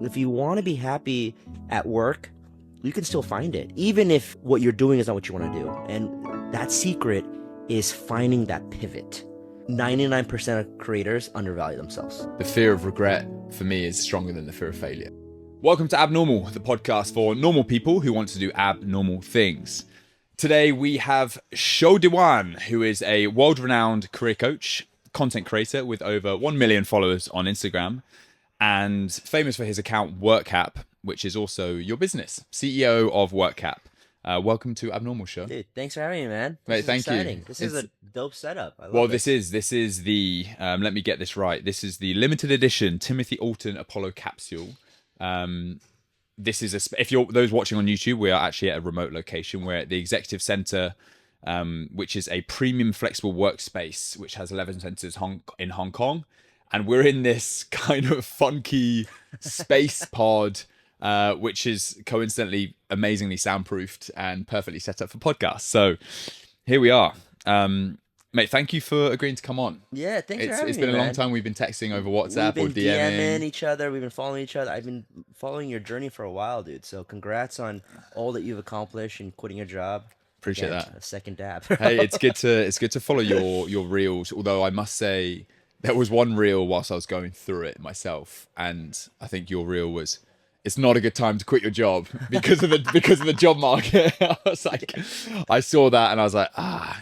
If you want to be happy at work, you can still find it, even if what you're doing is not what you want to do. And that secret is finding that pivot. 99% of creators undervalue themselves. The fear of regret for me is stronger than the fear of failure. Welcome to Abnormal, the podcast for normal people who want to do abnormal things. Today we have Sho Dewan, who is a world-renowned career coach, content creator with over 1 million followers on Instagram, and famous for his account Workhap, which is also your business. CEO of Workhap. Welcome to Abnormal, Sho. Dude, thanks for having me, man. Mate, thank exciting. you. This is a dope setup. I love Well, it. this is the let me get this right. This is the limited edition Timothy Alton Apollo capsule. This is if you're those watching on YouTube, we are actually at a remote location. We're at the Executive Center, which is a premium flexible workspace which has 11 centers in Hong Kong, and we're in this kind of funky space pod, which is coincidentally amazingly soundproofed and perfectly set up for podcasts. So here we are. Mate, thank you for agreeing to come on. Yeah, thanks for having me, It's been a man. long time. We've been texting over WhatsApp We've or been DMing. each other. We've been following each other. I've been following your journey for a while, dude. So congrats on all that you've accomplished and quitting your job. Appreciate Again, that. A second dab. Hey, it's good to follow your reels. Although I must say there was one reel whilst I was going through it myself, and I think your reel was, it's not a good time to quit your job because of the job market. I was like, I saw that and I was like,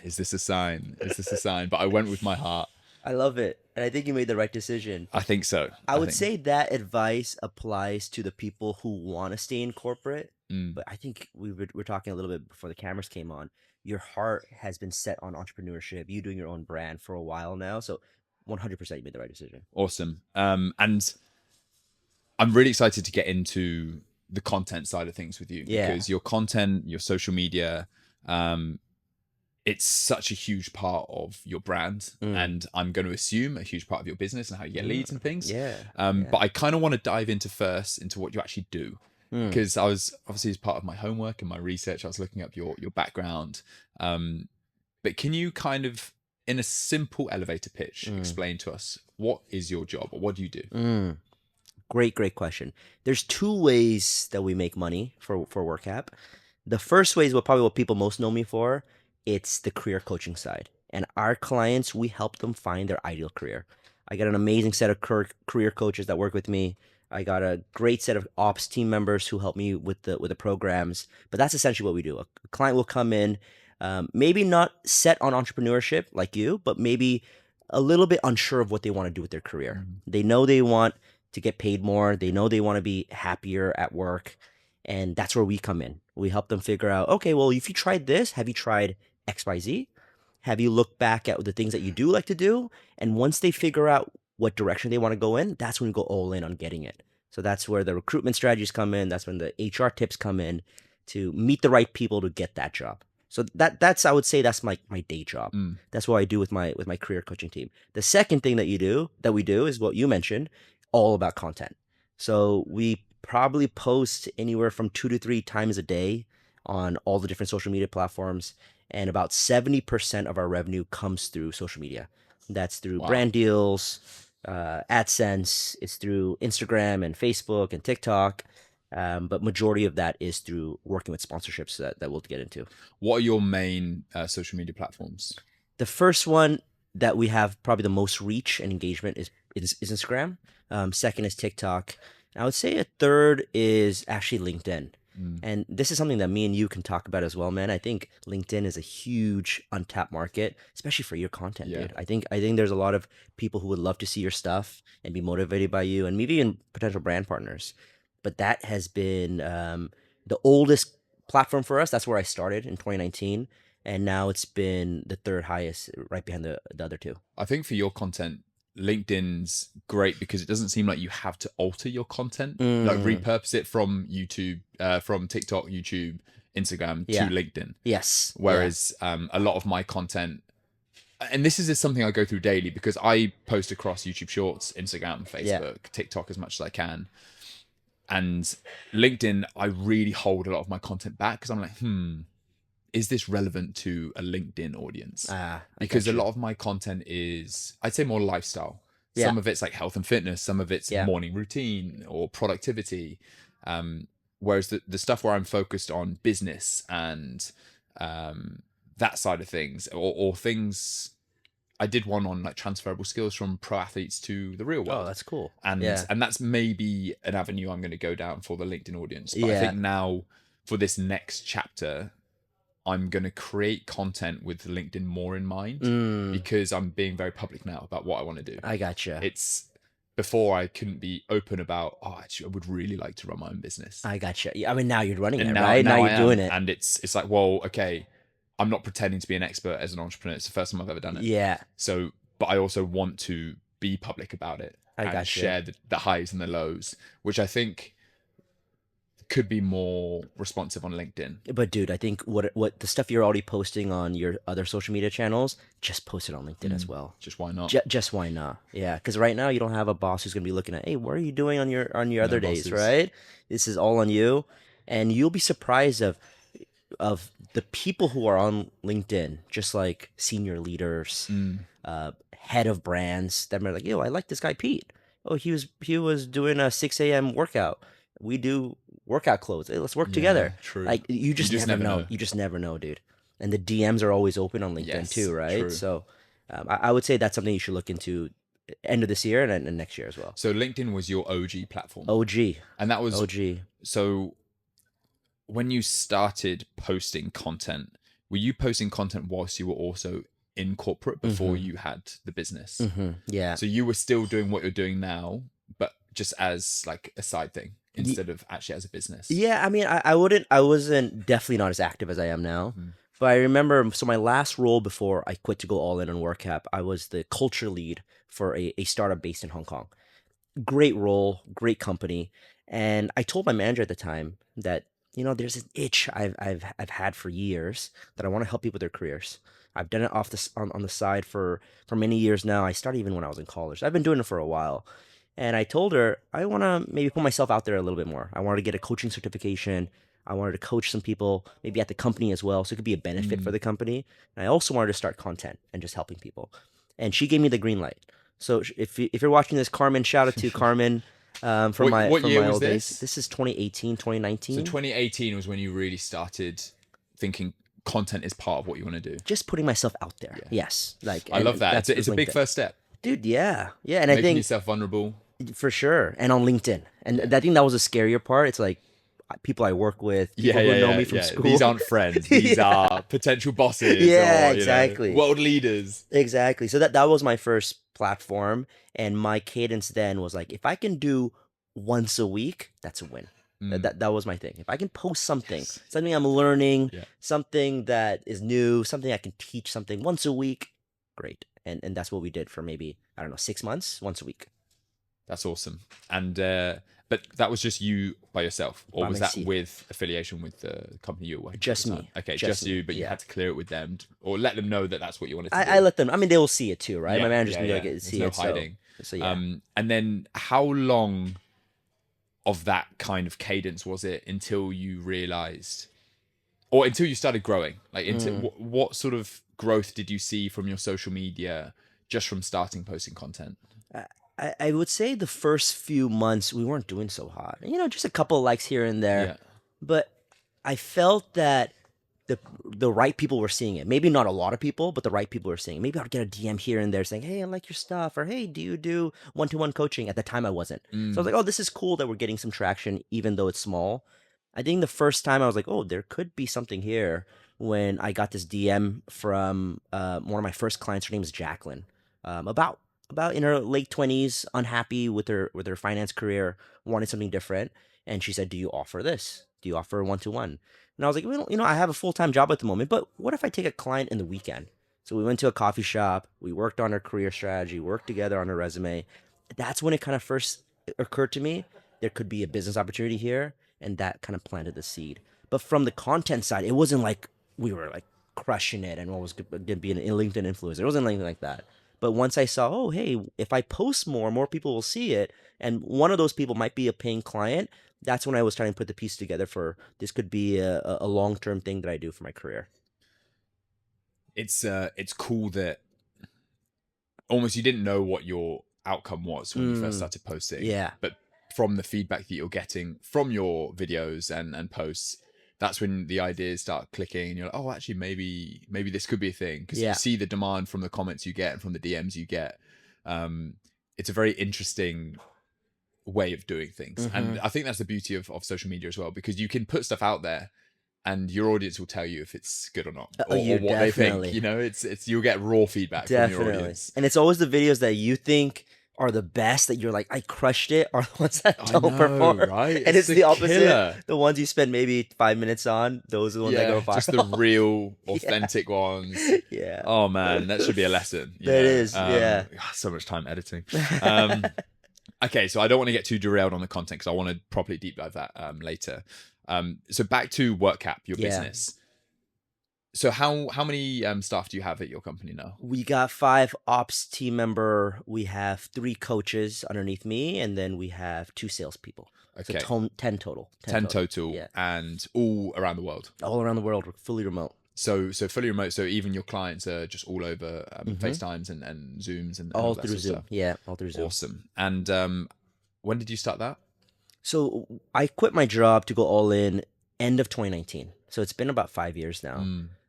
is this a sign? Is this a sign? But I went with my heart. I love it. And I think you made the right decision. I think so. I would say that advice applies to the people who want to stay in corporate. But I think we were talking a little bit before the cameras came on. Your heart has been set on entrepreneurship, you doing your own brand for a while now. So 100% you made the right decision. Awesome. And I'm really excited to get into the content side of things with you, because your content, your social media, it's such a huge part of your brand, and I'm going to assume a huge part of your business and how you get leads and things. But I kind of want to dive into what you actually do, because I was obviously, as part of my homework and my research, I was looking up your background. But can you kind of, in a simple elevator pitch, explain to us what is your job or what do you do? Great question. There's two ways that we make money for Workhap. The first way is what people most know me for. It's the career coaching side. And our clients, we help them find their ideal career. I got an amazing set of career coaches that work with me. I got a great set of ops team members who help me with the programs. But that's essentially what we do. A client will come in, maybe not set on entrepreneurship like you, but maybe a little bit unsure of what they want to do with their career. They know they want to get paid more. They know they want to be happier at work. And that's where we come in. We help them figure out, okay, well, if you tried this, have you tried XYZ? Have you looked back at the things that you do like to do? And once they figure out what direction they want to go in, that's when we go all in on getting it. So that's where the recruitment strategies come in. That's when the HR tips come in to meet the right people to get that job. So that's I would say that's my day job. That's what I do with my career coaching team. The second thing that we do is what you mentioned, all about content. So we probably post anywhere from 2 to 3 times a day on all the different social media platforms. And about 70% of our revenue comes through social media. That's through brand deals, AdSense. It's through Instagram and Facebook and TikTok. But majority of that is through working with sponsorships that we'll get into. What are your main social media platforms? The first one that we have probably the most reach and engagement is Instagram. Second is TikTok. And I would say a third is actually LinkedIn. And this is something that me and you can talk about as well, man. I think LinkedIn is a huge untapped market, especially for your content, dude. I think there's a lot of people who would love to see your stuff and be motivated by you, and maybe even potential brand partners. But that has been the oldest platform for us. That's where I started in 2019. And now it's been the third highest, right behind the other two. I think for your content, LinkedIn's great because it doesn't seem like you have to alter your content, like repurpose it from YouTube, from TikTok, YouTube, Instagram to LinkedIn. Yes. Whereas a lot of my content, and this is something I go through daily because I post across YouTube Shorts, Instagram, Facebook, TikTok as much as I can. And LinkedIn, I really hold a lot of my content back because I'm like, is this relevant to a LinkedIn audience? Because a lot of my content is, I'd say, more lifestyle. Yeah. Some of it's like health and fitness, some of it's Yeah. morning routine or productivity. Whereas the stuff where I'm focused on business and that side of things, or things, I did one on like transferable skills from pro athletes to the real Oh, world. that's cool. And Yeah. that's maybe an avenue I'm going to go down for the LinkedIn audience. But I Yeah. think now for this next chapter, I'm going to create content with LinkedIn more in mind, Mm, because I'm being very public now about what I want to do. I gotcha. It's before I couldn't be open about, oh, actually, I would really like to run my own business. I gotcha. Yeah, I mean, now you're running And it, now right? Now now you're I doing am. it. And it's like, well, okay, I'm not pretending to be an expert as an entrepreneur. It's the first time I've ever done it. Yeah, So, but I also want to be public about it I and gotcha. share the highs and the lows, which I think could be more responsive on LinkedIn. But dude, I think what the stuff you're already posting on your other social media channels, just post it on LinkedIn as well. Just why not? Just why not? Yeah, because right now you don't have a boss who's gonna be looking at, hey, what are you doing on your No other days, bosses. right? This is all on you, and you'll be surprised of the people who are on LinkedIn, just like senior leaders, head of brands that are like, yo, I like this guy Pete. Oh, he was doing a 6 a.m. workout. We do workout clothes. Hey, let's work Yeah, together. true. Like you You just just never never know. know. You just never know, dude. And the DMs are always open on LinkedIn too, Yes, right? true. So I would say that's something you should look into end of this year and next year as well. So LinkedIn was your OG platform. OG, And that was, OG. so when you started posting content, were you posting content whilst you were also in corporate before Mm-hmm. you had the business? Mm-hmm. Yeah. So you were still doing what you're doing now, but just as like a side thing Ye- instead of actually as a business. Yeah, I mean, I wasn't definitely not as active as I am now. Mm. But I remember, so my last role before I quit to go all in on Workhap, I was the culture lead for a startup based in Hong Kong. Great role, great company. And I told my manager at the time that, there's an itch I've had for years that I want to help people with their careers. I've done it off this on the side for many years now. I started even when I was in college. I've been doing it for a while. And I told her I want to maybe put myself out there a little bit more. I wanted to get a coaching certification. I wanted to coach some people, maybe at the company as well, so it could be a benefit for Mm. the company. And I also wanted to start content and just helping people. And she gave me the green light. So if you're watching this, Carmen, shout out to Carmen from my What from year my was old days. this? This is 2018, So 2019. 2018 was when you really started thinking content is part of what you want to do. Just putting myself out there. Yeah. Yes, like I love that. that's It's a big LinkedIn. first step. Dude. Yeah, yeah, and I Making think yourself vulnerable. for sure, and on LinkedIn, and Yeah. I think that was the scarier part. It's like people I work with, Yeah, people who yeah, know yeah, me from yeah. These school. aren't friends. These Yeah, are potential bosses yeah, or, exactly. world leaders. Exactly. So that was my first platform, and my cadence then was like, if I can do once a week, that's a win. Mm. That was my thing. If I can post something, Yes. something I'm learning, Yeah. something that is new, something I can teach, something once a week, great. And that's what we did for maybe, I don't know, 6 months, once a week. That's awesome. And but that was just you by yourself, or By was my that seat. with affiliation with the company you were working Just at the time? me. Okay, Just just me. you, but you Yeah. had to clear it with them or let them know that that's what you wanted to I do. let them. I mean, they will see it too, right? Yeah, My managers yeah, can be yeah. like, There's see no it. hiding. So yeah. And then how long of that kind of cadence was it until you realized, or until you started growing? Like, into what sort of growth did you see from your social media just from starting posting content? I would say the first few months we weren't doing so hot. Just a couple of likes here and there. Yeah. But I felt that the right people were seeing it. Maybe not a lot of people, but the right people were seeing it. Maybe I'd get a DM here and there saying, "Hey, I like your stuff," or "Hey, do you do one-to-one coaching?" At the time, I wasn't. So I was like, "Oh, this is cool that we're getting some traction, even though it's small." I think the first time I was like, "Oh, there could be something here." When I got this DM from one of my first clients, her name is Jacqueline, about in her late 20s, unhappy with her finance career, wanted something different, and she said, "Do you offer this? Do you offer one-to-one?" And I was like, well, I have a full-time job at the moment, but what if I take a client in the weekend? So we went to a coffee shop, we worked on her career strategy, worked together on her resume. That's when it kind of first occurred to me there could be a business opportunity here, and that kind of planted the seed. But from the content side, it wasn't like we were like crushing it and what was going to be an LinkedIn influencer. It wasn't anything like that. But once I saw, oh, hey, if I post more people will see it. And one of those people might be a paying client. That's when I was trying to put the piece together for this could be a long-term thing that I do for my career. It's cool that almost you didn't know what your outcome was when you first started posting. Yeah. But from the feedback that you're getting from your videos and posts, that's when the ideas start clicking and you're like, oh, actually, maybe this could be a thing. Because you see the demand from the comments you get and from the DMs you get. It's a very interesting way of doing things. And I think that's the beauty of social media as well, because you can put stuff out there and your audience will tell you if it's good or not, or what they think. You know, it's you'll get raw feedback from your audience. And it's always the videos that you think are the best, that you're like, I crushed it, are the ones that don't perform. Right? And it's the opposite. Killer. The ones you spend maybe 5 minutes on, those are the ones that go viral. Just the real, authentic ones. Yeah. Oh man, that should be a lesson. That is. So much time editing. Okay, so I don't want to get too derailed on the content because I want to properly deep dive that later. So back to Workhap, your business. So how many staff do you have at your company now? We got 5 ops team member. We have 3 coaches underneath me, and then we have 2 salespeople. Okay. So 10 total. 10 total, and all around the world. All around the world, we're fully remote. So fully remote. So even your clients are just all over FaceTimes and Zooms and all through Zoom. Stuff. Yeah, all through Zoom. Awesome. And when did you start that? So I quit my job to go all in end of 2019. So it's been about 5 years now.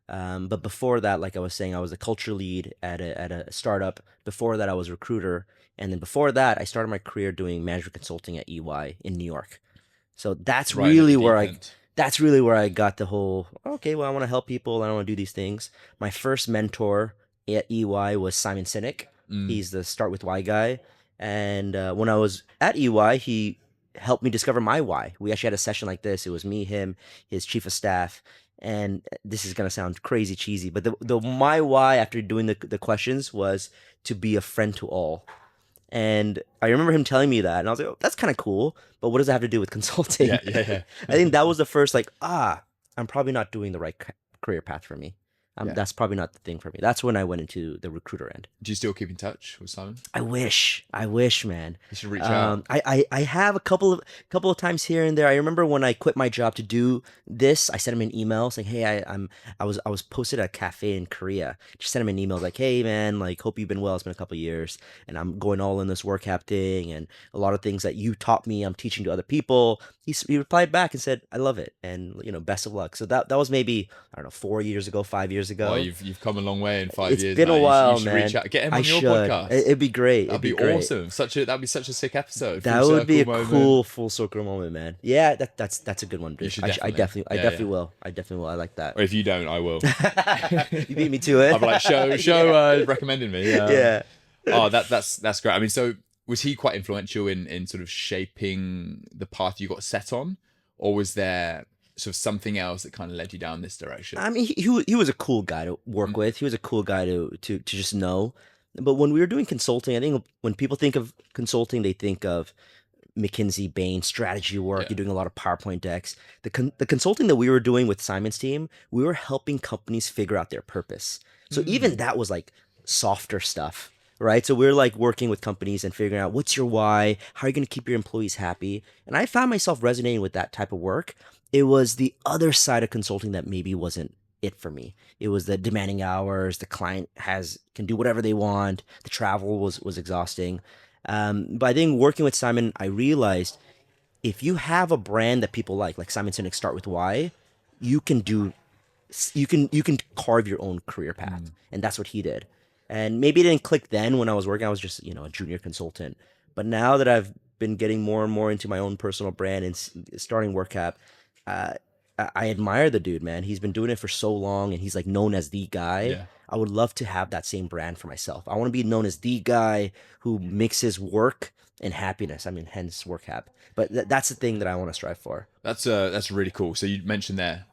But before that, like I was saying, I was a culture lead at a startup. Before that, I was a recruiter. And then before that, I started my career doing management consulting at EY in New York. So that's really where I got the whole, okay, well, I want to help people. I want to do these things. My first mentor at EY was Simon Sinek. He's the Start With Why guy. And when I was at EY, he helped me discover my why. We actually had a session like this. It was me, him, his chief of staff. And this is going to sound crazy cheesy, but my why after doing the questions was to be a friend to all. And I remember him telling me that, and I was like, oh, that's kind of cool, but what does that have to do with consulting? Yeah. I think that was the first, like, I'm probably not doing the right career path for me. That's probably not the thing for me. That's when I went into the recruiter end. Do you still keep in touch with Simon? I wish, man. You should reach out. I have a couple of times here and there. I remember when I quit my job to do this, I sent him an email saying, "Hey, I was posted at a cafe in Korea. Just sent him an email like, hey man, like hope you've been well. It's been a couple of years, and I'm going all in this Workhap thing, and a lot of things that you taught me, I'm teaching to other people." He replied back and said, "I love it, and best of luck." So that was maybe, I don't know, 4 years ago, 5 years ago. Well, you've come a long way in 5 years. It's been a while, man. Reach out. Get him on your podcast. It'd be great. That'd be awesome. That'd be such a sick episode. That would be a cool full circle moment, man. Yeah, that's a good one. I definitely will. I like that. Or if you don't, I will. You beat me to it. I'll be like, Sho recommended me. Yeah. Oh, that's great. I mean, so was he quite influential in sort of shaping the path you got set on, or was there sort of something else that kind of led you down this direction? I mean, he was a cool guy to work with. He was a cool guy to just know. But when we were doing consulting, I think when people think of consulting, they think of McKinsey, Bain, strategy work. You're doing a lot of PowerPoint decks. The consulting that we were doing with Simon's team, we were helping companies figure out their purpose. So even that was like softer stuff, right? So we're like working with companies and figuring out what's your why, how are you going to keep your employees happy? And I found myself resonating with that type of work. It was the other side of consulting that maybe wasn't it for me. It was the demanding hours, the client can do whatever they want, the travel was exhausting. But I think working with Simon, I realized if you have a brand that people like Simon Sinek, Start With Why, you can carve your own career path. And that's what he did. And maybe it didn't click then when I was working. I was just, a junior consultant. But now that I've been getting more and more into my own personal brand and starting Workhap, I admire the dude, man. He's been doing it for so long, and he's like known as the guy. Yeah. I would love to have that same brand for myself. I want to be known as the guy who mixes work and happiness. I mean, hence Workhap. But that's the thing that I want to strive for. That's really cool. So you mentioned there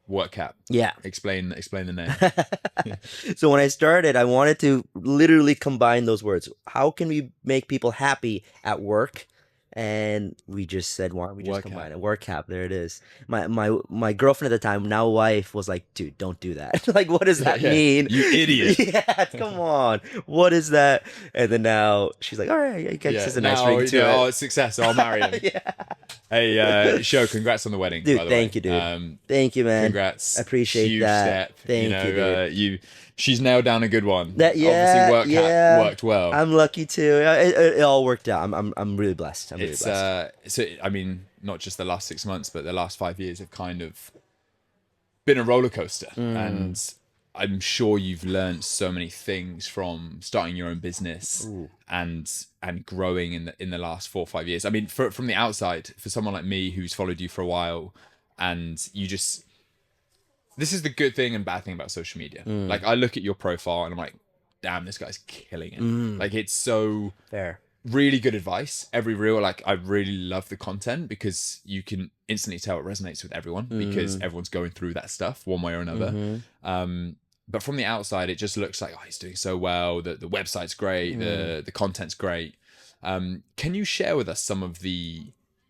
Workhap. Yeah. Explain the name. So when I started, I wanted to literally combine those words. How can we make people happy at work? And we just said, why don't we just combine it? Workhap, there it is. My girlfriend at the time, now wife, was like, dude, don't do that. Like, what does that mean? You idiot. Yeah, come on. What is that? And then now she's like, all right, I guess it's a nice ring to it. Oh, it's success. I'll marry him. Yeah. Hey, Sho, congrats on the wedding, dude, by the thank way. you, dude. Thank you, man. Congrats. I appreciate Huge that. Step. Thank you, dude. she's nailed down a good one. That Obviously, yeah, yeah. worked well. I'm lucky too. It all worked out. I'm really blessed. I'm really It's blessed. so I mean, not just the last 6 months, but the last 5 years have kind of been a roller coaster, and I'm sure you've learned so many things from starting your own business Ooh. and growing in the last 4 or 5 years. I mean, from the outside, for someone like me who's followed you for a while, and you just this is the good thing and bad thing about social media. Like, I look at your profile and I'm like, damn, this guy's killing it. Like, it's so Fair. really good advice. Every reel, like, I really love the content because you can instantly tell it resonates with everyone because everyone's going through that stuff one way or another. But from the outside, it just looks like, oh, he's doing so well. The website's great. The content's great. Can you share with us some of the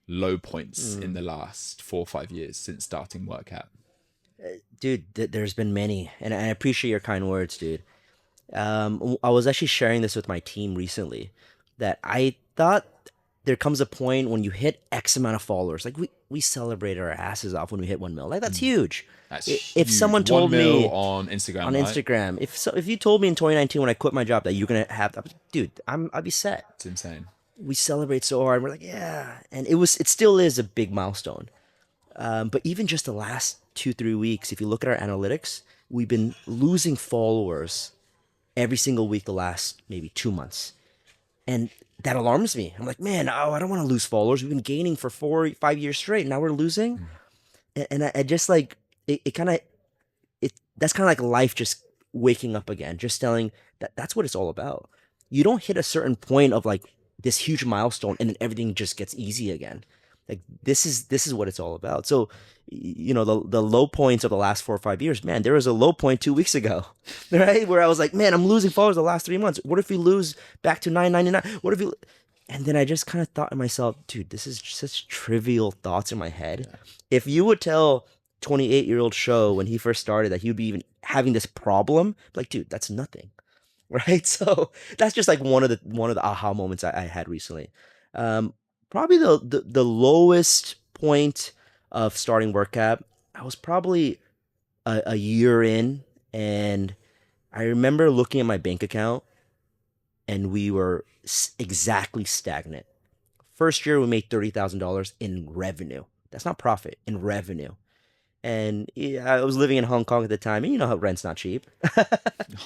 low points in the last 4 or 5 years since starting Workhap? Dude, there's been many, and I appreciate your kind words, dude. I was actually sharing this with my team recently that I thought there comes a point when you hit X amount of followers. Like we celebrate our asses off when we hit 1 mil. Like that's huge. That's If huge. someone 1 told mil me on Instagram, on right? Instagram, if you told me in 2019 when I quit my job that you're gonna have, dude, I'd be set. It's insane. We celebrate so hard. We're like, yeah, and it still is a big milestone. But even just the last 2-3 weeks, if you look at our analytics, we've been losing followers every single week the last maybe 2 months. And that alarms me. I'm like, man, oh, I don't want to lose followers. We've been gaining for 4-5 years straight. Now we're losing. And I just like, it kind of, that's kind of like life just waking up again, just telling that's what it's all about. You don't hit a certain point of like this huge milestone and then everything just gets easy again. Like this is what it's all about. So, the low points of the last 4 or 5 years, man, there was a low point 2 weeks ago, right? Where I was like, man, I'm losing followers the last 3 months. What if we lose back to 999? What if you? And then I just kind of thought to myself, dude, this is such trivial thoughts in my head. If you would tell 28-year-old Sho when he first started that he would be even having this problem, like, dude, that's nothing, right? So that's just like one of the aha moments I had recently. Probably the lowest point of starting Workhap, I was probably a year in, and I remember looking at my bank account, and we were exactly stagnant. First year, we made $30,000 in revenue. That's not profit, in revenue. And yeah, I was living in Hong Kong at the time, and you know how rent's not cheap.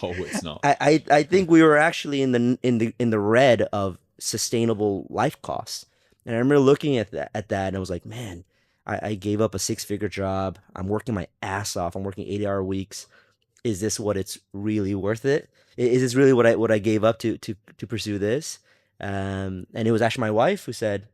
Oh, it's not. I think we were actually in the red of sustainable life costs. And I remember looking at that and I was like, man, I gave up a 6-figure job. I'm working my ass off. I'm working 80-hour weeks. Is this what it's really worth it? Is this really what I gave up to pursue this? And it was actually my wife who said,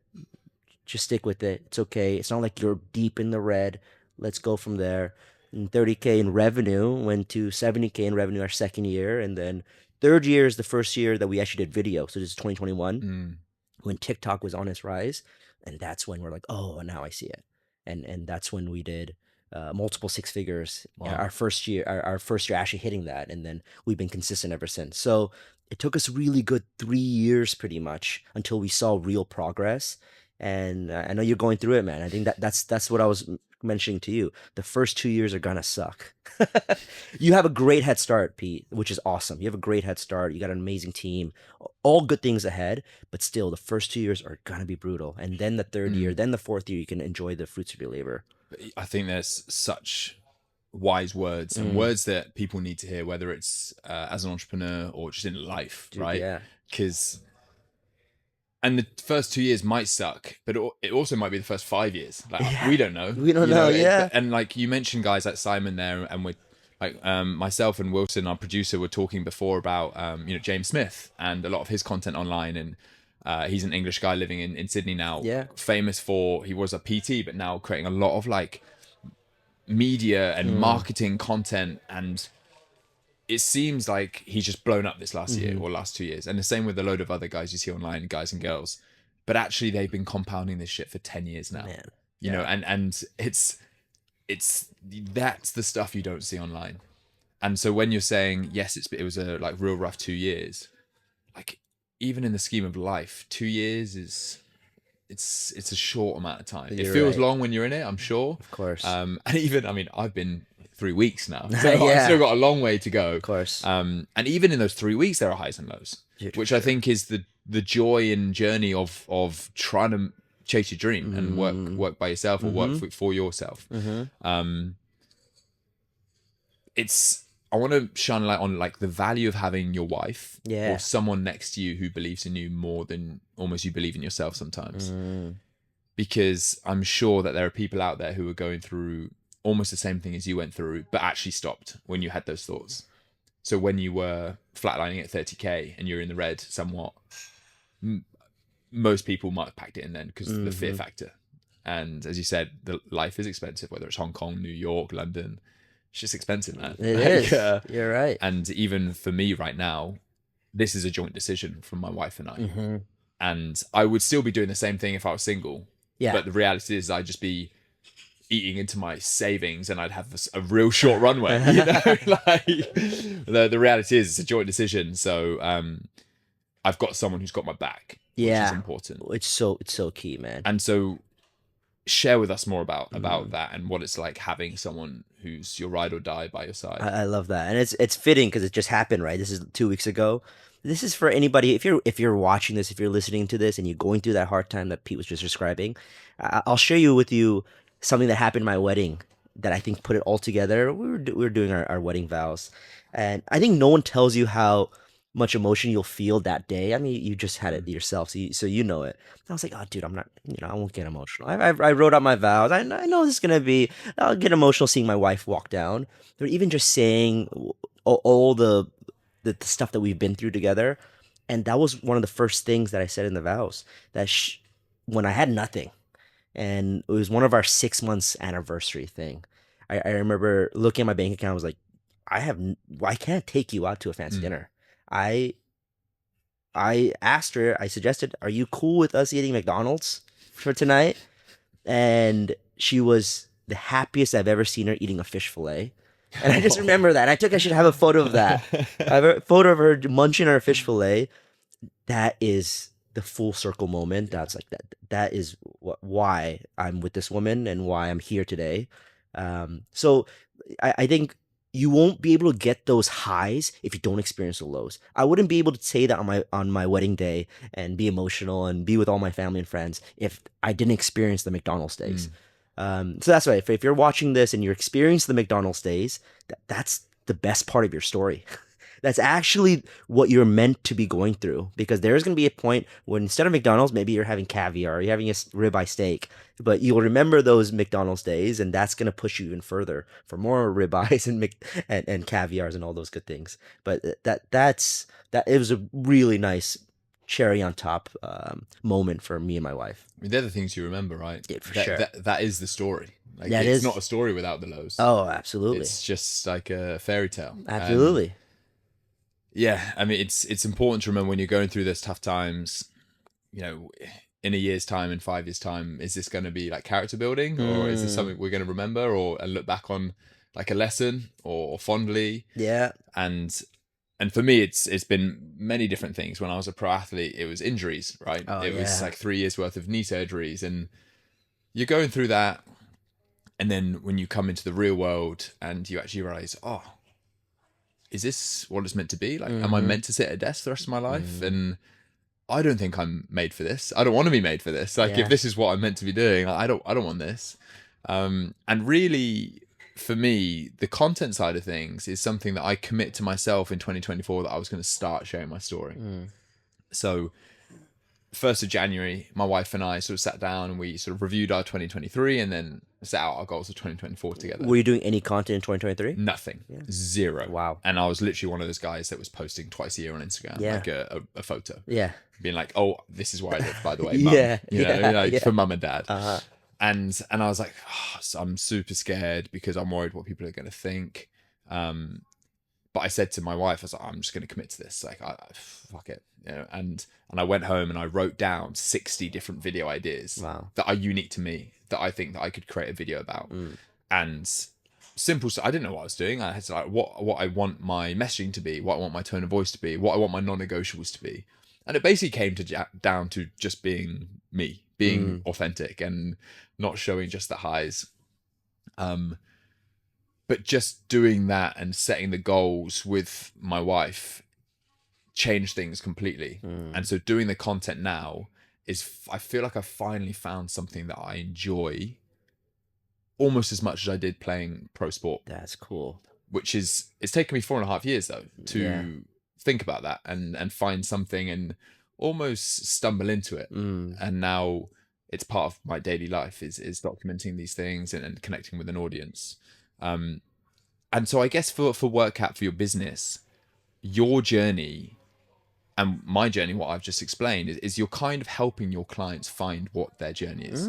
just stick with it. It's okay. It's not like you're deep in the red. Let's go from there. And 30K in revenue went to 70K in revenue our second year. And then third year is the first year that we actually did video. So this is 2021 when TikTok was on its rise. And that's when we're like, oh, now I see it. And that's when we did multiple 6 figures. Wow. Our first year actually hitting that. And then we've been consistent ever since. So it took us really good 3 years pretty much until we saw real progress. And I know you're going through it, man. I think that's what I was mentioning to you. The first 2 years are gonna suck. You have a great head start, Pete, which is awesome. You have a great head start. You got an amazing team, all good things ahead. But still, the first 2 years are gonna be brutal. And then the third year, then the fourth year, you can enjoy the fruits of your labor. I think there's such wise words and words that people need to hear, whether it's as an entrepreneur or just in life, Dude, right? yeah. Because and the first 2 years might suck, but it also might be the first 5 years. Like, we don't know. We don't know, yeah. And like you mentioned, guys like Simon there, and we're like myself and Wilson, our producer, were talking before about James Smith and a lot of his content online, and he's an English guy living in Sydney now. Yeah. Famous for, he was a PT, but now creating a lot of like media and marketing content, and it seems like he's just blown up this last year or last 2 years. And the same with a load of other guys you see online, guys and girls. But actually they've been compounding this shit for 10 years now. Man. You know, and it's that's the stuff you don't see online. And so when you're saying, yes, it was a like real rough 2 years, like even in the scheme of life, 2 years is it's a short amount of time. It feels long when you're in it, I'm sure. Of course. And even, I mean, I've been 3 weeks now. So Yeah. I've still got a long way to go. Of course. And even in those 3 weeks, there are highs and lows, which I think is the joy and journey of trying to chase your dream and work by yourself or work for yourself. I want to shine a light on like the value of having your wife or someone next to you who believes in you more than almost you believe in yourself sometimes. Because I'm sure that there are people out there who are going through almost the same thing as you went through, but actually stopped when you had those thoughts. So when you were flatlining at 30K and you're in the red somewhat, most people might have packed it in then because of the fear factor. And as you said, the life is expensive, whether it's Hong Kong, New York, London. It's just expensive, man. It is. You're right. And even for me right now, this is a joint decision from my wife and I. And I would still be doing the same thing if I was single. Yeah. But the reality is I'd just be eating into my savings and I'd have a real short runway. You know, like the reality is it's a joint decision. So I've got someone who's got my back, which is important. It's so key, man. And so share with us more about that and what it's like having someone who's your ride or die by your side. I love that. And it's fitting because it just happened, right? This is 2 weeks ago. This is for anybody, if you're watching this, if you're listening to this and you're going through that hard time that Pete was just describing, I'll share with you something that happened at my wedding that I think put it all together. We were doing our wedding vows. And I think no one tells you how much emotion you'll feel that day. I mean, you just had it yourself, so you know it. I was like, oh, dude, I'm not, I won't get emotional. I wrote out my vows. I know this is gonna be. I'll get emotional seeing my wife walk down. They're even just saying all the stuff that we've been through together, and that was one of the first things that I said in the vows. That when I had nothing, and it was one of our 6 months anniversary thing. I remember looking at my bank account. I was like, I can't take you out to a fancy dinner. I asked her, I suggested, are you cool with us eating McDonald's for tonight? And she was the happiest I've ever seen her eating a fish fillet. And I just remember that. I should have a photo of that. I have a photo of her munching on her fish fillet. That is the full circle moment. That's like that is why I'm with this woman and why I'm here today. So I think you won't be able to get those highs if you don't experience the lows. I wouldn't be able to say that on my wedding day and be emotional and be with all my family and friends if I didn't experience the McDonald's days. So that's why if you're watching this and you're experiencing the McDonald's days, that's the best part of your story. That's actually what you're meant to be going through, because there's going to be a point when instead of McDonald's, maybe you're having caviar, or you're having a ribeye steak, but you'll remember those McDonald's days, and that's going to push you even further for more ribeyes and caviars and all those good things. But it was a really nice cherry on top moment for me and my wife. I mean, they're the things you remember, right? Yeah, for sure. That is the story. Like, that it's is not a story without the lows. Oh, absolutely. It's just like a fairy tale. Absolutely. Yeah, I mean, it's important to remember when you're going through those tough times, in a year's time, in 5 years' time, is this going to be like character building, or is this something we're going to remember and look back on like a lesson or fondly? Yeah. And for me, it's been many different things. When I was a pro athlete, it was injuries, right? It was like 3 years worth of knee surgeries, and you're going through that. And then when you come into the real world and you actually realize, oh, is this what it's meant to be? Like, am I meant to sit at a desk the rest of my life? And I don't think I'm made for this. I don't want to be made for this. Like, if this is what I'm meant to be doing, I don't want this. And really, for me, the content side of things is something that I commit to myself in 2024 that I was going to start sharing my story. So 1st of January, my wife and I sort of sat down and we sort of reviewed our 2023 and then set out our goals for 2024 together. Were you doing any content in 2023? Nothing. Yeah. Zero. Wow. And I was literally one of those guys that was posting twice a year on Instagram, like a photo. Yeah. Being like, oh, this is where I live, by the way, mum. For mum and dad. Uh-huh. And I was like, I'm super scared because I'm worried what people are going to think. But I said to my wife, I was like, I'm just going to commit to this. Like, fuck it. And I went home and I wrote down 60 different video ideas that are unique to me, that I think that I could create a video about. And simple. So I didn't know what I was doing. I had to like what I want my messaging to be, what I want my tone of voice to be, what I want my non-negotiables to be. And it basically came down to just being me, being authentic and not showing just the highs. But just doing that and setting the goals with my wife changed things completely. And so doing the content now I feel like I finally found something that I enjoy almost as much as I did playing pro sport. That's cool. Which it's taken me 4.5 years though to think about that and find something and almost stumble into it. And now it's part of my daily life is documenting these things and connecting with an audience. And so I guess for Workhap, for your business, your journey and my journey, what I've just explained, is you're kind of helping your clients find what their journey is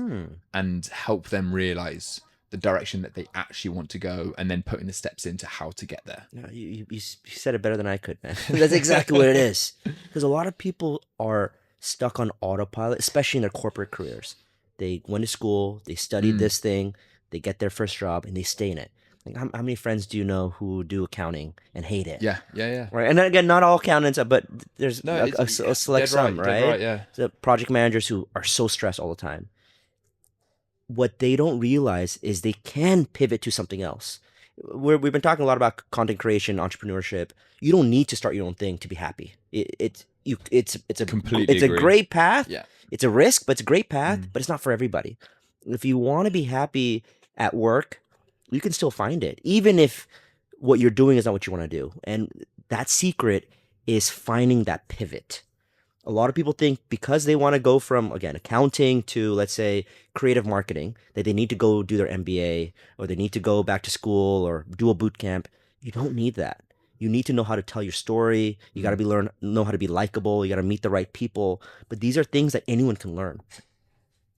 and help them realize the direction that they actually want to go, and then putting the steps into how to get there. No, you said it better than I could, man. That's exactly what it is. Because a lot of people are stuck on autopilot, especially in their corporate careers. They went to school, they studied this thing, they get their first job, and they stay in it. Like, how many friends do you know who do accounting and hate it? Yeah. Right, and then again, not all accountants, but there's a select some, right? Yeah. The project managers who are so stressed all the time. What they don't realize is they can pivot to something else. We've been talking a lot about content creation, entrepreneurship. You don't need to start your own thing to be happy. It's a great path. Yeah. It's a risk, but it's a great path. But it's not for everybody. If you want to be happy at work, you can still find it, even if what you're doing is not what you want to do. And that secret is finding that pivot. A lot of people think because they want to go from, again, accounting to, let's say, creative marketing, that they need to go do their MBA or they need to go back to school or do a boot camp. You don't need that. You need to know how to tell your story. You got to know how to be likable. You got to meet the right people. But these are things that anyone can learn.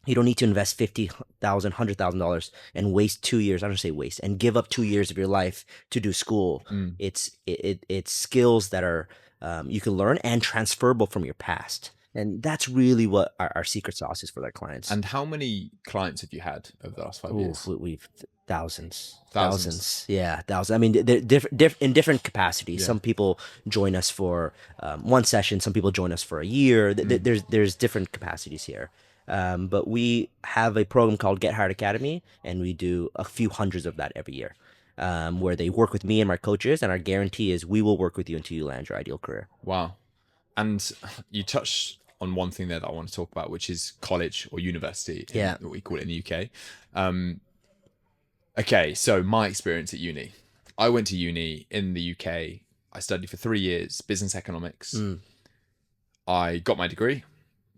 You don't need to invest $50,000, $100,000 and waste 2 years. I don't say waste, and give up 2 years of your life to do school. It's skills that are you can learn and transferable from your past, and that's really what our secret sauce is for their clients. And how many clients have you had over the last 5 years? We've thousands. Yeah, thousands. I mean, they're in different capacities. Some people join us for one session. Some people join us for a year. There's different capacities here. But we have a program called Get Hired Academy, and we do a few hundreds of that every year, where they work with me and my coaches, and our guarantee is we will work with you until you land your ideal career. Wow. And you touched on one thing there that I want to talk about, which is college or university, what we call it in the UK. Okay, so my experience at uni. I went to uni in the UK. I studied for 3 years, business economics. I got my degree,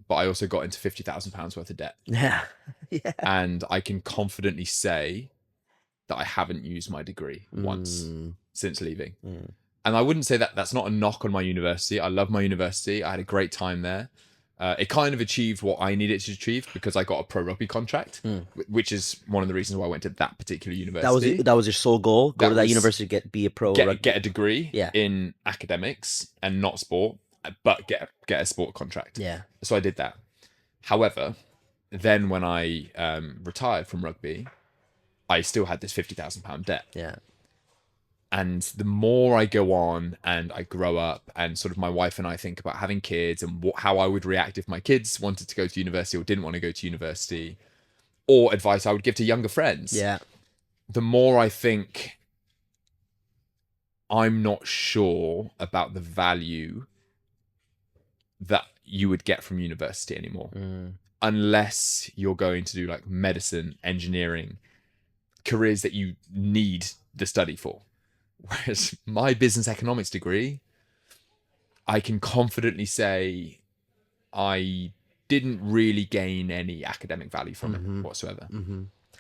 but I also got into £50,000 worth of debt. Yeah. And I can confidently say that I haven't used my degree once since leaving. And I wouldn't say that that's not a knock on my university. I love my university. I had a great time there. It kind of achieved what I needed to achieve because I got a pro rugby contract, which is one of the reasons why I went to that particular university. That was your sole goal? Go to that university, be a pro rugby? Get a degree in academics and not sport, but get a sport contract. Yeah. So I did that. However, then when I retired from rugby, I still had this £50,000 debt. Yeah. And the more I go on and I grow up, and sort of my wife and I think about having kids and how I would react if my kids wanted to go to university or didn't want to go to university, or advice I would give to younger friends. Yeah. The more I think I'm not sure about the value that you would get from university anymore, unless you're going to do like medicine, engineering, careers that you need the study for. Whereas my business economics degree, I can confidently say I didn't really gain any academic value from it whatsoever.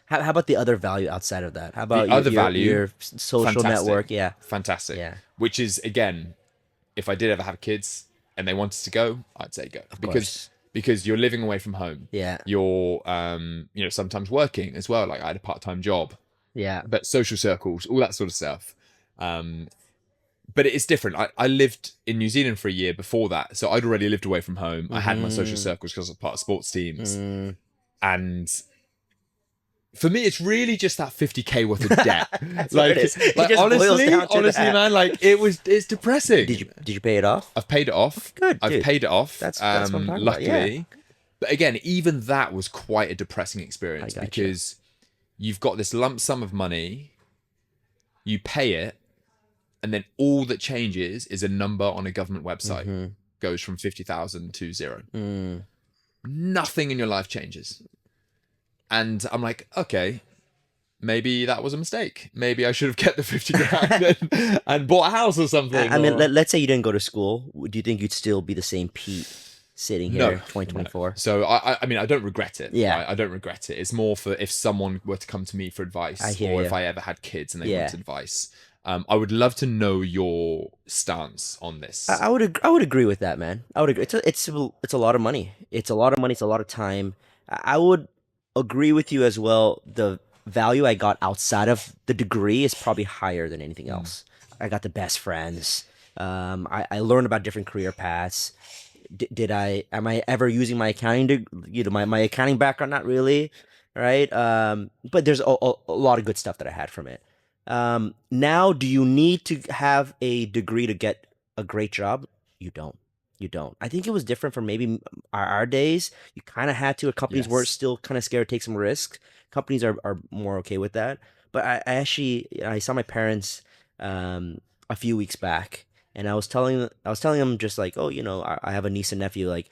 How about the other value outside of that? How about your social network? Yeah. Fantastic. Yeah. Which is, again, if I did ever have kids and they wanted to go, I'd say go. Because you're living away from home. Yeah. You're, sometimes working as well. Like I had a part-time job. Yeah. But social circles, all that sort of stuff. But it's different. I lived in New Zealand for a year before that. So I'd already lived away from home. I had my social circles because I was part of sports teams. And for me, it's really just that 50K worth of debt. honestly, man, like it's depressing. Did you pay it off? I've paid it off. Good. I've paid it off. That's what I'm talking luckily. About. Yeah. But again, even that was quite a depressing experience because you've got this lump sum of money you pay it, and then all that changes is a number on a government website goes from 50,000 to 0. Nothing in your life changes. And I'm like, okay, maybe that was a mistake. Maybe I should have kept the 50 grand and bought a house or something. I mean, let's say you didn't go to school. Do you think you'd still be the same Pete sitting here, 2024? No. So I mean, I don't regret it. Yeah, right? I don't regret it. It's more for if someone were to come to me for advice, if I ever had kids and they wanted advice. I would love to know your stance on this. I would agree with that, man. I would agree. It's a lot of money. It's a lot of money. It's a lot of time. I would agree with you as well. The value I got outside of the degree is probably higher than anything else. I got the best friends. I learned about different career paths. Am I ever using my accounting, my accounting background? Not really, right? But there's a lot of good stuff that I had from it. Now, do you need to have a degree to get a great job? You don't. I think it was different from maybe our days. You kind of had to. Companies were still kind of scared to take some risks. Companies are more okay with that. But I saw my parents a few weeks back, and I was telling them just like, oh, I have a niece and nephew. Like,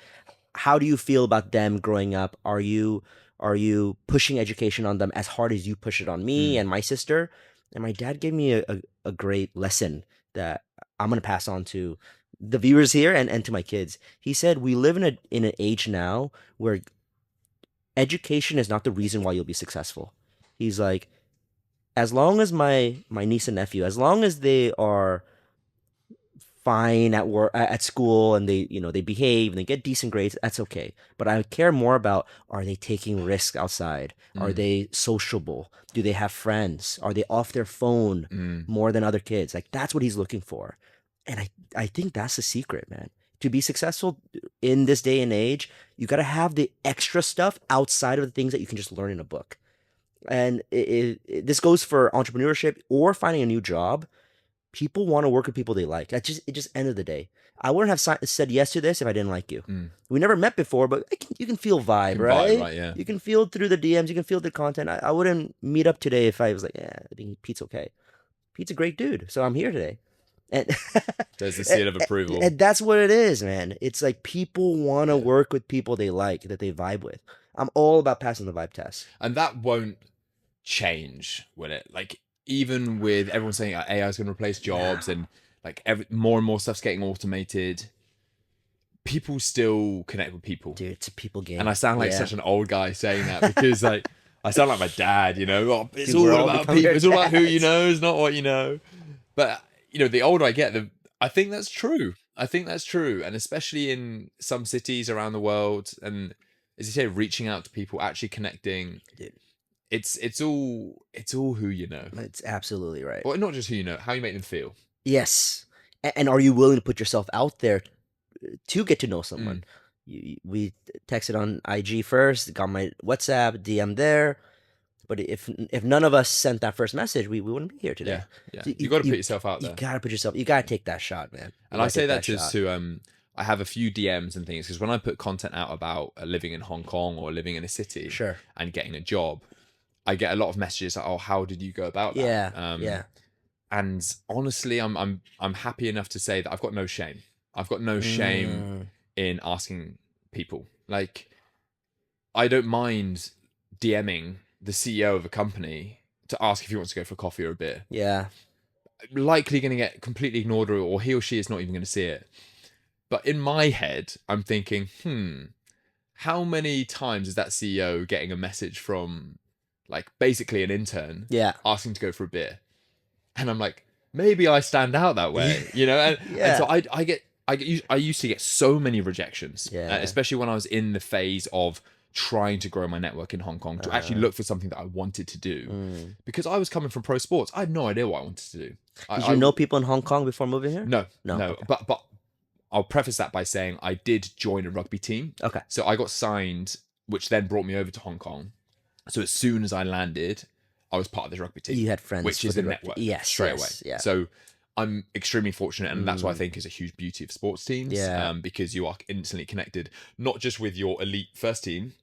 how do you feel about them growing up? Are you pushing education on them as hard as you push it on me and my sister? And my dad gave me a great lesson that I'm going to pass on to the viewers here and to my kids. He said, we live in an age now where education is not the reason why you'll be successful. He's like, as long as my niece and nephew, as long as they are fine at work, at school, and they behave and they get decent grades, that's okay. But I care more about, are they taking risks outside? Are they sociable? Do they have friends? Are they off their phone more than other kids? Like, that's what he's looking for. And I think that's the secret, man. To be successful in this day and age, you got to have the extra stuff outside of the things that you can just learn in a book. And this goes for entrepreneurship or finding a new job. People want to work with people they like. It just end of the day. I wouldn't have said yes to this if I didn't like you. We never met before, but you can feel vibe, right? Vibe, right, yeah. You can feel through the DMs. You can feel the content. I wouldn't meet up today if I was like, yeah, I think Pete's okay. Pete's a great dude, so I'm here today. And there's the seal of approval. And that's what it is, man. It's like people want to work with people they like, that they vibe with. I'm all about passing the vibe test. And that won't change, will it? Like, even with everyone saying AI is going to replace jobs and like more and more stuff's getting automated, people still connect with people. Dude, it's a people game. And I sound like such an old guy saying that because like I sound like my dad, it's Dude, all about people. It's all about who you know, it's not what you know. But the older I get, I think that's true. And especially in some cities around the world, and as you say, reaching out to people, actually connecting. Dude. It's all who you know. It's absolutely right. Well, not just who you know, how you make them feel. Yes. And are you willing to put yourself out there to get to know someone? We texted on IG first, got my WhatsApp, DM there. But if none of us sent that first message, we wouldn't be here today. Yeah. So you got to put yourself out there. You got to put yourself. You got to take that shot, man. And I say that just to I have a few DMs and things because when I put content out about living in Hong Kong or living in a city, and getting a job, I get a lot of messages like, "Oh, how did you go about that?" Yeah. And honestly, I'm happy enough to say that I've got no shame. I've got no shame in asking people. Like, I don't mind DMing the CEO of a company to ask if he wants to go for a coffee or a beer. Yeah. Likely going to get completely ignored, or he or she is not even going to see it. But in my head, I'm thinking, how many times is that CEO getting a message from like basically an intern asking to go for a beer? And I'm like, maybe I stand out that way, And so I used to get so many rejections, especially when I was in the phase of trying to grow my network in Hong Kong to actually look for something that I wanted to do, because I was coming from pro sports. I had no idea what I wanted to do. Did you know people in Hong Kong before moving here? No. Okay. But I'll preface that by saying I did join a rugby team. Okay. So I got signed, which then brought me over to Hong Kong. So as soon as I landed, I was part of this rugby team. You had friends, which is a network. Straight away. Yeah. So I'm extremely fortunate, and that's what I think is a huge beauty of sports teams. Because you are instantly connected, not just with your elite first team,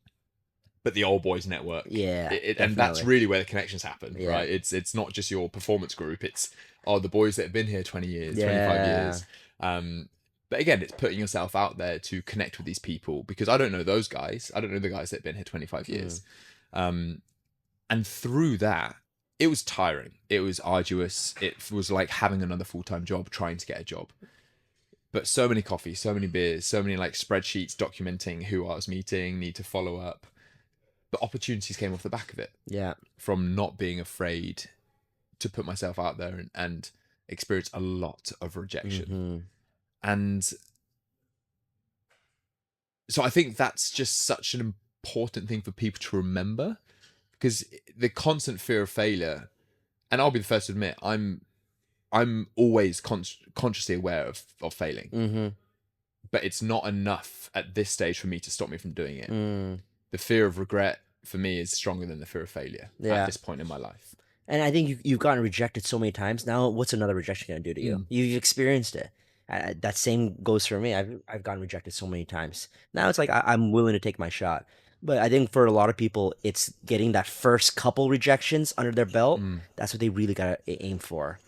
but the old boys network. Yeah, And that's definitely. really where the connections happen, Yeah. right? It's not just your performance group. It's the boys that have been here 20 years, 25 Yeah. years. But again, it's putting yourself out there to connect with these people, because I don't know those guys. I don't know the guys that have been here 25 years. And through that, it was tiring. It was arduous. It was like having another full-time job, trying to get a job. But so many coffees, so many beers, so many like spreadsheets documenting who I was meeting, need to follow up. But opportunities came off the back of it. Yeah. From not being afraid to put myself out there and experience a lot of rejection. And so I think that's just such an important thing for people to remember, because the constant fear of failure, and I'll be the first to admit, I'm always consciously aware of failing, but it's not enough at this stage for me to stop me from doing it. The fear of regret for me is stronger than the fear of failure at this point in my life. And I think you've gotten rejected so many times. Now, what's another rejection going to do to you? You've experienced it. That same goes for me. I've gotten rejected so many times. Now it's like I'm willing to take my shot. But I think for a lot of people, it's getting that first couple rejections under their belt. That's what they really got to aim for.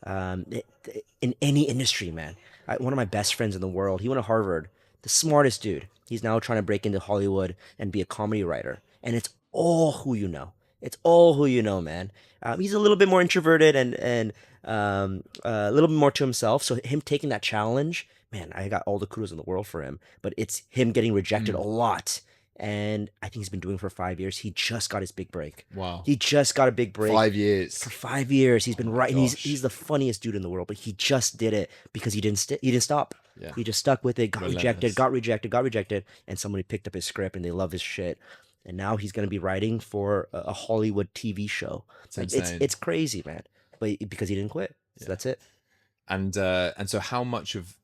In any industry, man. One of my best friends in the world, he went to Harvard, the smartest dude. He's now trying to break into Hollywood and be a comedy writer. And it's all who you know. It's all who you know, man. He's a little bit more introverted and a little bit more to himself. So him taking that challenge, man, I got all the kudos in the world for him. But it's him getting rejected a lot. And I think he's been doing it for 5 years. He just got his big break. Wow. He just got a big break. 5 years. For 5 years. He's been writing. He's the funniest dude in the world, but he just did it because he didn't stop. Yeah. He just stuck with it, got Relentless. rejected, and somebody picked up his script and they love his shit. And now he's going to be writing for a Hollywood TV show. It's crazy, man. But because he didn't quit. So that's it. And so how much of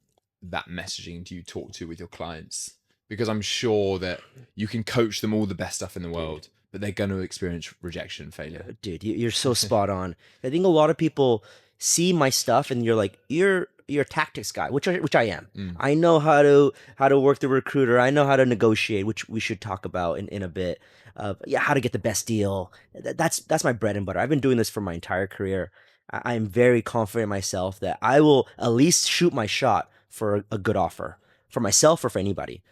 that messaging do you talk to with your clients? Because I'm sure that you can coach them all the best stuff in the world, but they're going to experience rejection and failure. Dude, you're so spot on. I think a lot of people see my stuff and you're like, you're a tactics guy, which I am. I know how to work the recruiter. I know how to negotiate, which we should talk about in a bit. How to get the best deal. That's my bread and butter. I've been doing this for my entire career. I'm very confident in myself that I will at least shoot my shot for a good offer for myself or for anybody.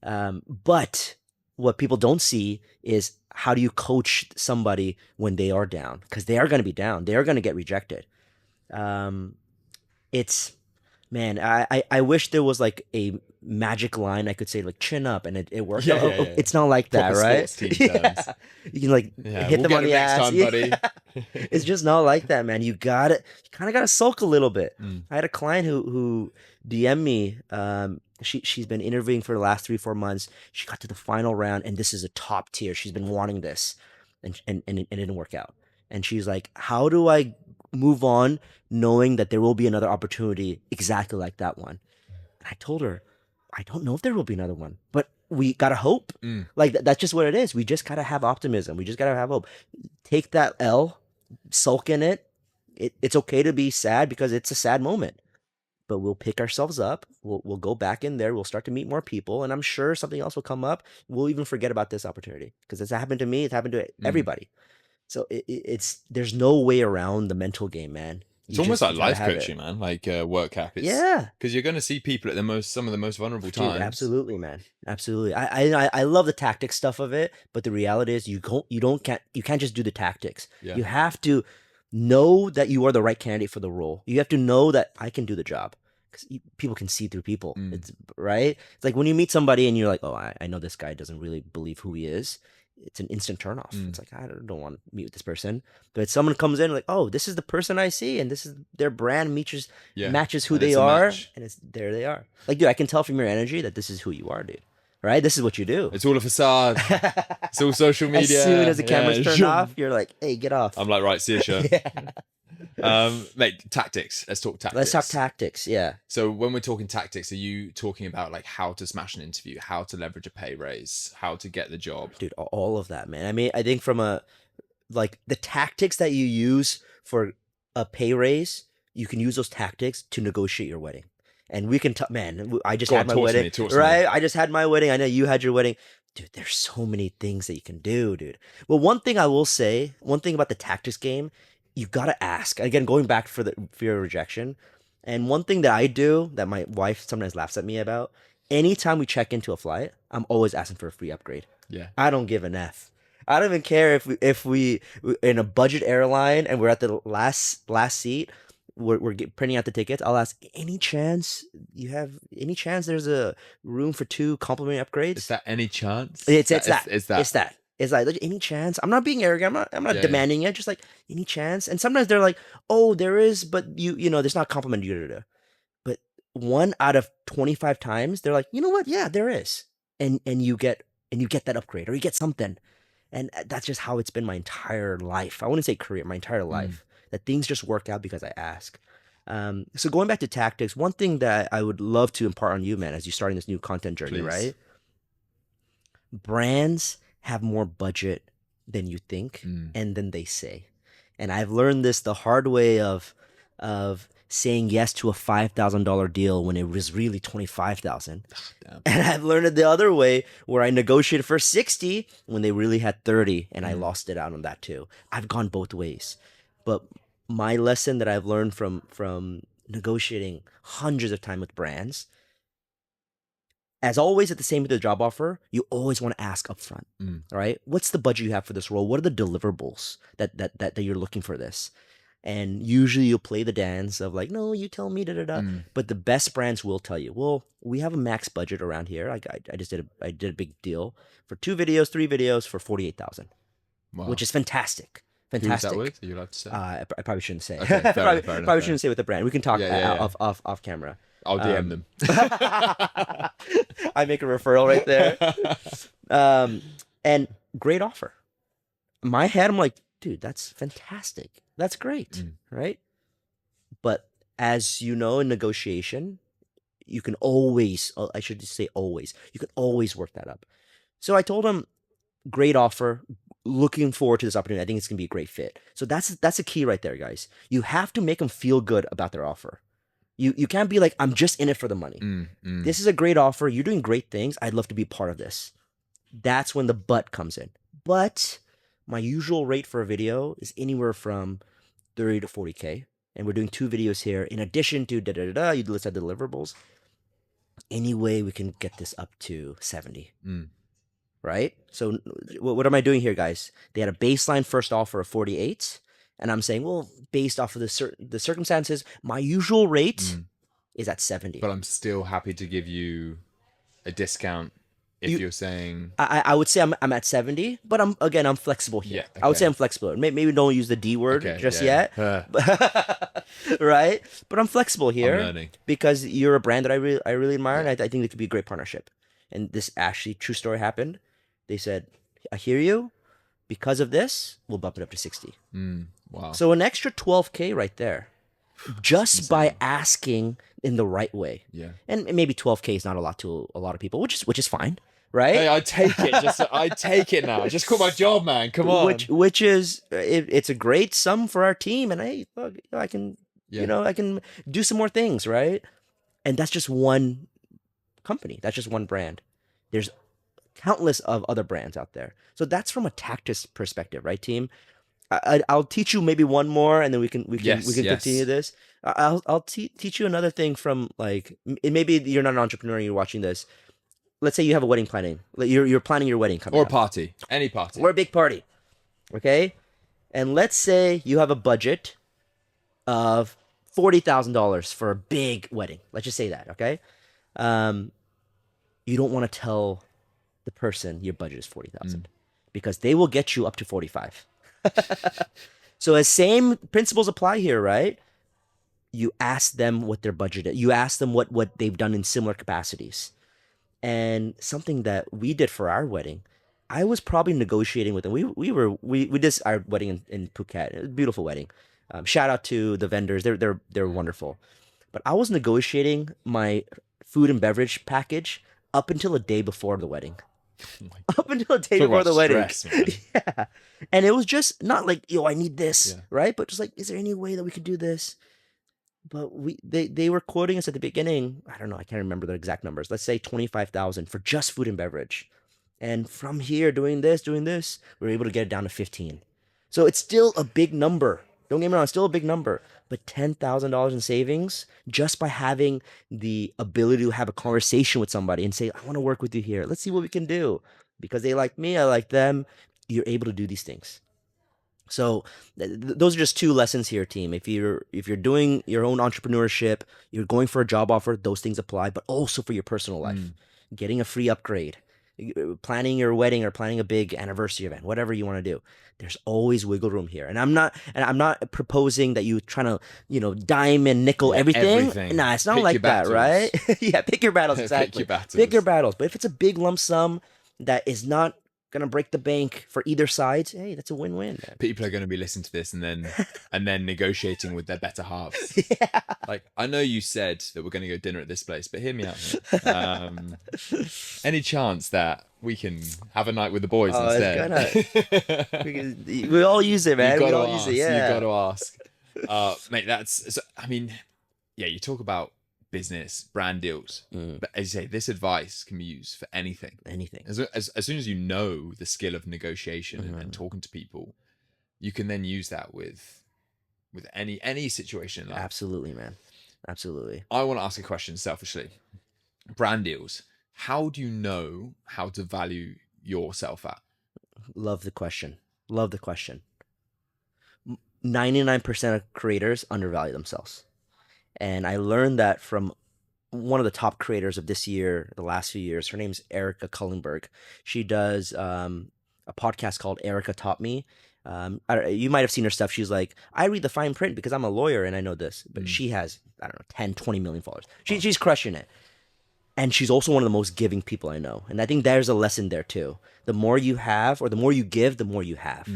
But what people don't see is how do you coach somebody when they are down? Because they are going to be down. They are going to get rejected. Man, I wish there was like a magic line I could say like chin up and it worked. Yeah. It's not like that, Proper right? sports team terms. You can like hit them on the ass. Next time, buddy. It's just not like that, man. You kind of gotta sulk a little bit. I had a client who DM'd me. She's been interviewing for the last 3-4 months. She got to the final round, and this is a top tier. She's been wanting this, and it didn't work out. And she's like, "How do I move on, knowing that there will be another opportunity exactly like that one?" And I told her, "I don't know if there will be another one, but we gotta hope. Like that's just what it is. We just gotta have optimism. We just gotta have hope. Take that L, sulk in it. It's okay to be sad because it's a sad moment." But we'll pick ourselves up. We'll go back in there. We'll start to meet more people, and I'm sure something else will come up. We'll even forget about this opportunity because it's happened to me. It's happened to everybody. So it's there's no way around the mental game, man. It's almost like life coaching, man. Like Workhap. Yeah, because you're going to see people at some of the most vulnerable times. Absolutely, man. Absolutely. I love the tactics stuff of it, but the reality is you can't just do the tactics. Yeah. You have to know that you are the right candidate for the role. You have to know that I can do the job because people can see through people. It's right. It's like when you meet somebody and you're like, oh, I know this guy doesn't really believe who he is. It's an instant turnoff. It's like, I don't want to meet with this person. But someone comes in like, oh, this is the person I see, and this is their brand matches who they are, and there they are. Like, dude, I can tell from your energy that this is who you are, dude. Right? This is what you do. It's all a facade. It's all social media. As soon as the camera's turned off, you're like, hey, get off. I'm like, right, see you, Sho. Mate, tactics. Let's talk tactics. Let's talk tactics, yeah. So when we're talking tactics, are you talking about like how to smash an interview, how to leverage a pay raise, how to get the job? Dude, all of that, man. I mean, I think from the tactics that you use for a pay raise, you can use those tactics to negotiate your wedding. And we can talk, man, I just had my wedding, right? I just had my wedding. I know you had your wedding. Dude, there's so many things that you can do, dude. Well, one thing I will say, one thing about the tactics game, you gotta ask. Again, going back for the fear of rejection, and one thing that I do that my wife sometimes laughs at me about, anytime we check into a flight, I'm always asking for a free upgrade. Yeah. I don't give an F. I don't even care if we in a budget airline and we're at the last seat, printing out the tickets. I'll ask, any chance there's a room for 2 complimentary upgrades? Is that any chance? It's that. Is that? It's that. It's like any chance. I'm not being arrogant. I'm not demanding it. Just like any chance. And sometimes they're like, oh, there is, but there's not compliment you. But 1 out of 25 times, they're like, you know what? Yeah, there is. And you get that upgrade or you get something. And that's just how it's been my entire life. I wouldn't say career, my entire life. That things just work out because I ask. So going back to tactics, one thing that I would love to impart on you, man, as you're starting this new content journey, Please. right? Brands have more budget than you think and than they say. And I've learned this the hard way of saying yes to a $5,000 deal when it was really $25,000. And I've learned it the other way where I negotiated for 60 when they really had 30 and I lost it out on that too. I've gone both ways. But my lesson that I've learned from negotiating hundreds of times with brands, as always, at the same with the job offer, you always want to ask upfront, right? What's the budget you have for this role? What are the deliverables that you're looking for this? And usually you'll play the dance of like, no, you tell me, But the best brands will tell you, well, we have a max budget around here. I did a big deal for 2 videos, 3 videos for 48,000, which is fantastic. Fantastic. Who's that with? Are you allowed to say? I probably shouldn't say. Okay, fair enough, probably shouldn't say with the brand. We can talk Yeah. off camera. I'll DM them. I make a referral right there. And great offer. In my head, I'm like, dude, that's fantastic. That's great, right? But as you know, in negotiation, you can always, I should just say always, you can always work that up. So I told him, great offer, looking forward to this opportunity. I think it's going to be a great fit. So that's a key right there, guys. You have to make them feel good about their offer. You can't be like, I'm just in it for the money. This is a great offer. You're doing great things. I'd love to be part of this. That's when the but comes in. But my usual rate for a video is anywhere from 30 to 40K. And we're doing 2 videos here. In addition to you list out the deliverables. Anyway, we can get this up to 70. Right? So what am I doing here, guys? They had a baseline first offer of 48. And I'm saying, well, based off of the circumstances, my usual rate is at 70. But I'm still happy to give you a discount if you're saying... I would say I'm at 70, but I'm flexible here. Yeah, okay. I would say I'm flexible. Maybe don't use the D word yet. Right? But I'm flexible here. I'm learning. Because you're a brand that I really admire, and I think it could be a great partnership. And this actually, true story happened. They said, I hear you. Because of this, we'll bump it up to 60. Wow. So an extra 12K right there. Just by asking in the right way. Yeah. And maybe 12K is not a lot to a lot of people, which is fine, right? Hey, I take it. I take it now. Just quit my job, man. Come on. Which is it's a great sum for our team, and hey, look, I can I can do some more things, right? And that's just one company. That's just one brand. There's countless of other brands out there. So that's from a tactics perspective, right, team? I'll teach you maybe one more, and then we can continue this. I'll teach you another thing from like maybe you're not an entrepreneur and you're watching this. Let's say you have a wedding planning. You're planning your wedding coming or a up. party, any party, or a big party, okay? And let's say you have a budget of $40,000 for a big wedding. Let's just say that, okay? You don't want to tell the person your budget is 40,000 because they will get you up to 45. So as same principles apply here, right? You ask them what their budget is. You ask them what they've done in similar capacities. And something that we did for our wedding, I was probably negotiating with them. We did our wedding in Phuket. It was a beautiful wedding. Shout out to the vendors. They're wonderful. But I was negotiating my food and beverage package up until a day before the wedding. Up until a day before the wedding. Yeah. And it was just not like, I need this, right? But just like, is there any way that we could do this? But they were quoting us at the beginning. I don't know. I can't remember the exact numbers. Let's say 25,000 for just food and beverage. And from here, doing this, we were able to get it down to 15. So it's still a big number. Don't get me wrong, it's still a big number. But $10,000 in savings just by having the ability to have a conversation with somebody and say, I want to work with you here. Let's see what we can do. Because they like me, I like them. You're able to do these things. So those are just two lessons here, team. If you're doing your own entrepreneurship, you're going for a job offer, those things apply, but also for your personal life. Getting a free upgrade, planning your wedding or planning a big anniversary event, whatever you want to do. There's always wiggle room here. And I'm not proposing that you trying to, dime and nickel everything. Nah, it's not like that, right? Yeah, pick your battles, exactly. Pick your battles. But if it's a big lump sum that is not gonna break the bank for either side, hey, that's a win-win, man. People are going to be listening to this and then negotiating with their better halves. Yeah. Like, I know you said that we're going to go dinner at this place, but hear me out here. Any chance that we can have a night with the boys instead? We all use it, man. We all use it. Yeah, you got to ask, mate. You talk about business, brand deals. But as you say, this advice can be used for anything. As soon as you know the skill of negotiation and talking to people, you can then use that with any situation in life. Absolutely, man. Absolutely. I want to ask a question selfishly. Brand deals. How do you know how to value yourself at? Love the question. 99% of creators undervalue themselves. And I learned that from one of the top creators of this year, the last few years. Her name's Erica Cullenberg. She does a podcast called Erica Taught Me. You might have seen her stuff. She's like, I read the fine print because I'm a lawyer and I know this. But she has, 10, 20 million followers. She's crushing it. And she's also one of the most giving people I know. And I think there's a lesson there too. The more you have, or the more you give, the more you have.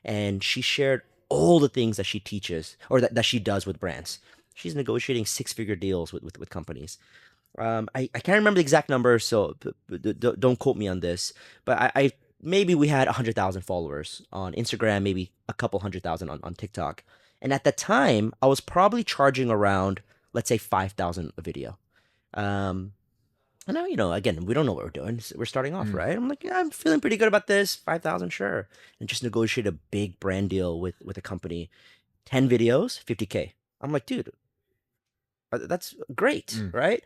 And she shared all the things that she teaches or that she does with brands. She's negotiating 6-figure deals with companies. I can't remember the exact number, so don't quote me on this. But I maybe we had 100,000 followers on Instagram, maybe a couple 100,000 on TikTok. And at the time, I was probably charging around, let's say, 5,000 a video. And now, again, we don't know what we're doing. We're starting off, right? I'm like, yeah, I'm feeling pretty good about this. 5,000, sure. And just negotiate a big brand deal with a company. 10 videos, 50K. I'm like, dude, that's great, right?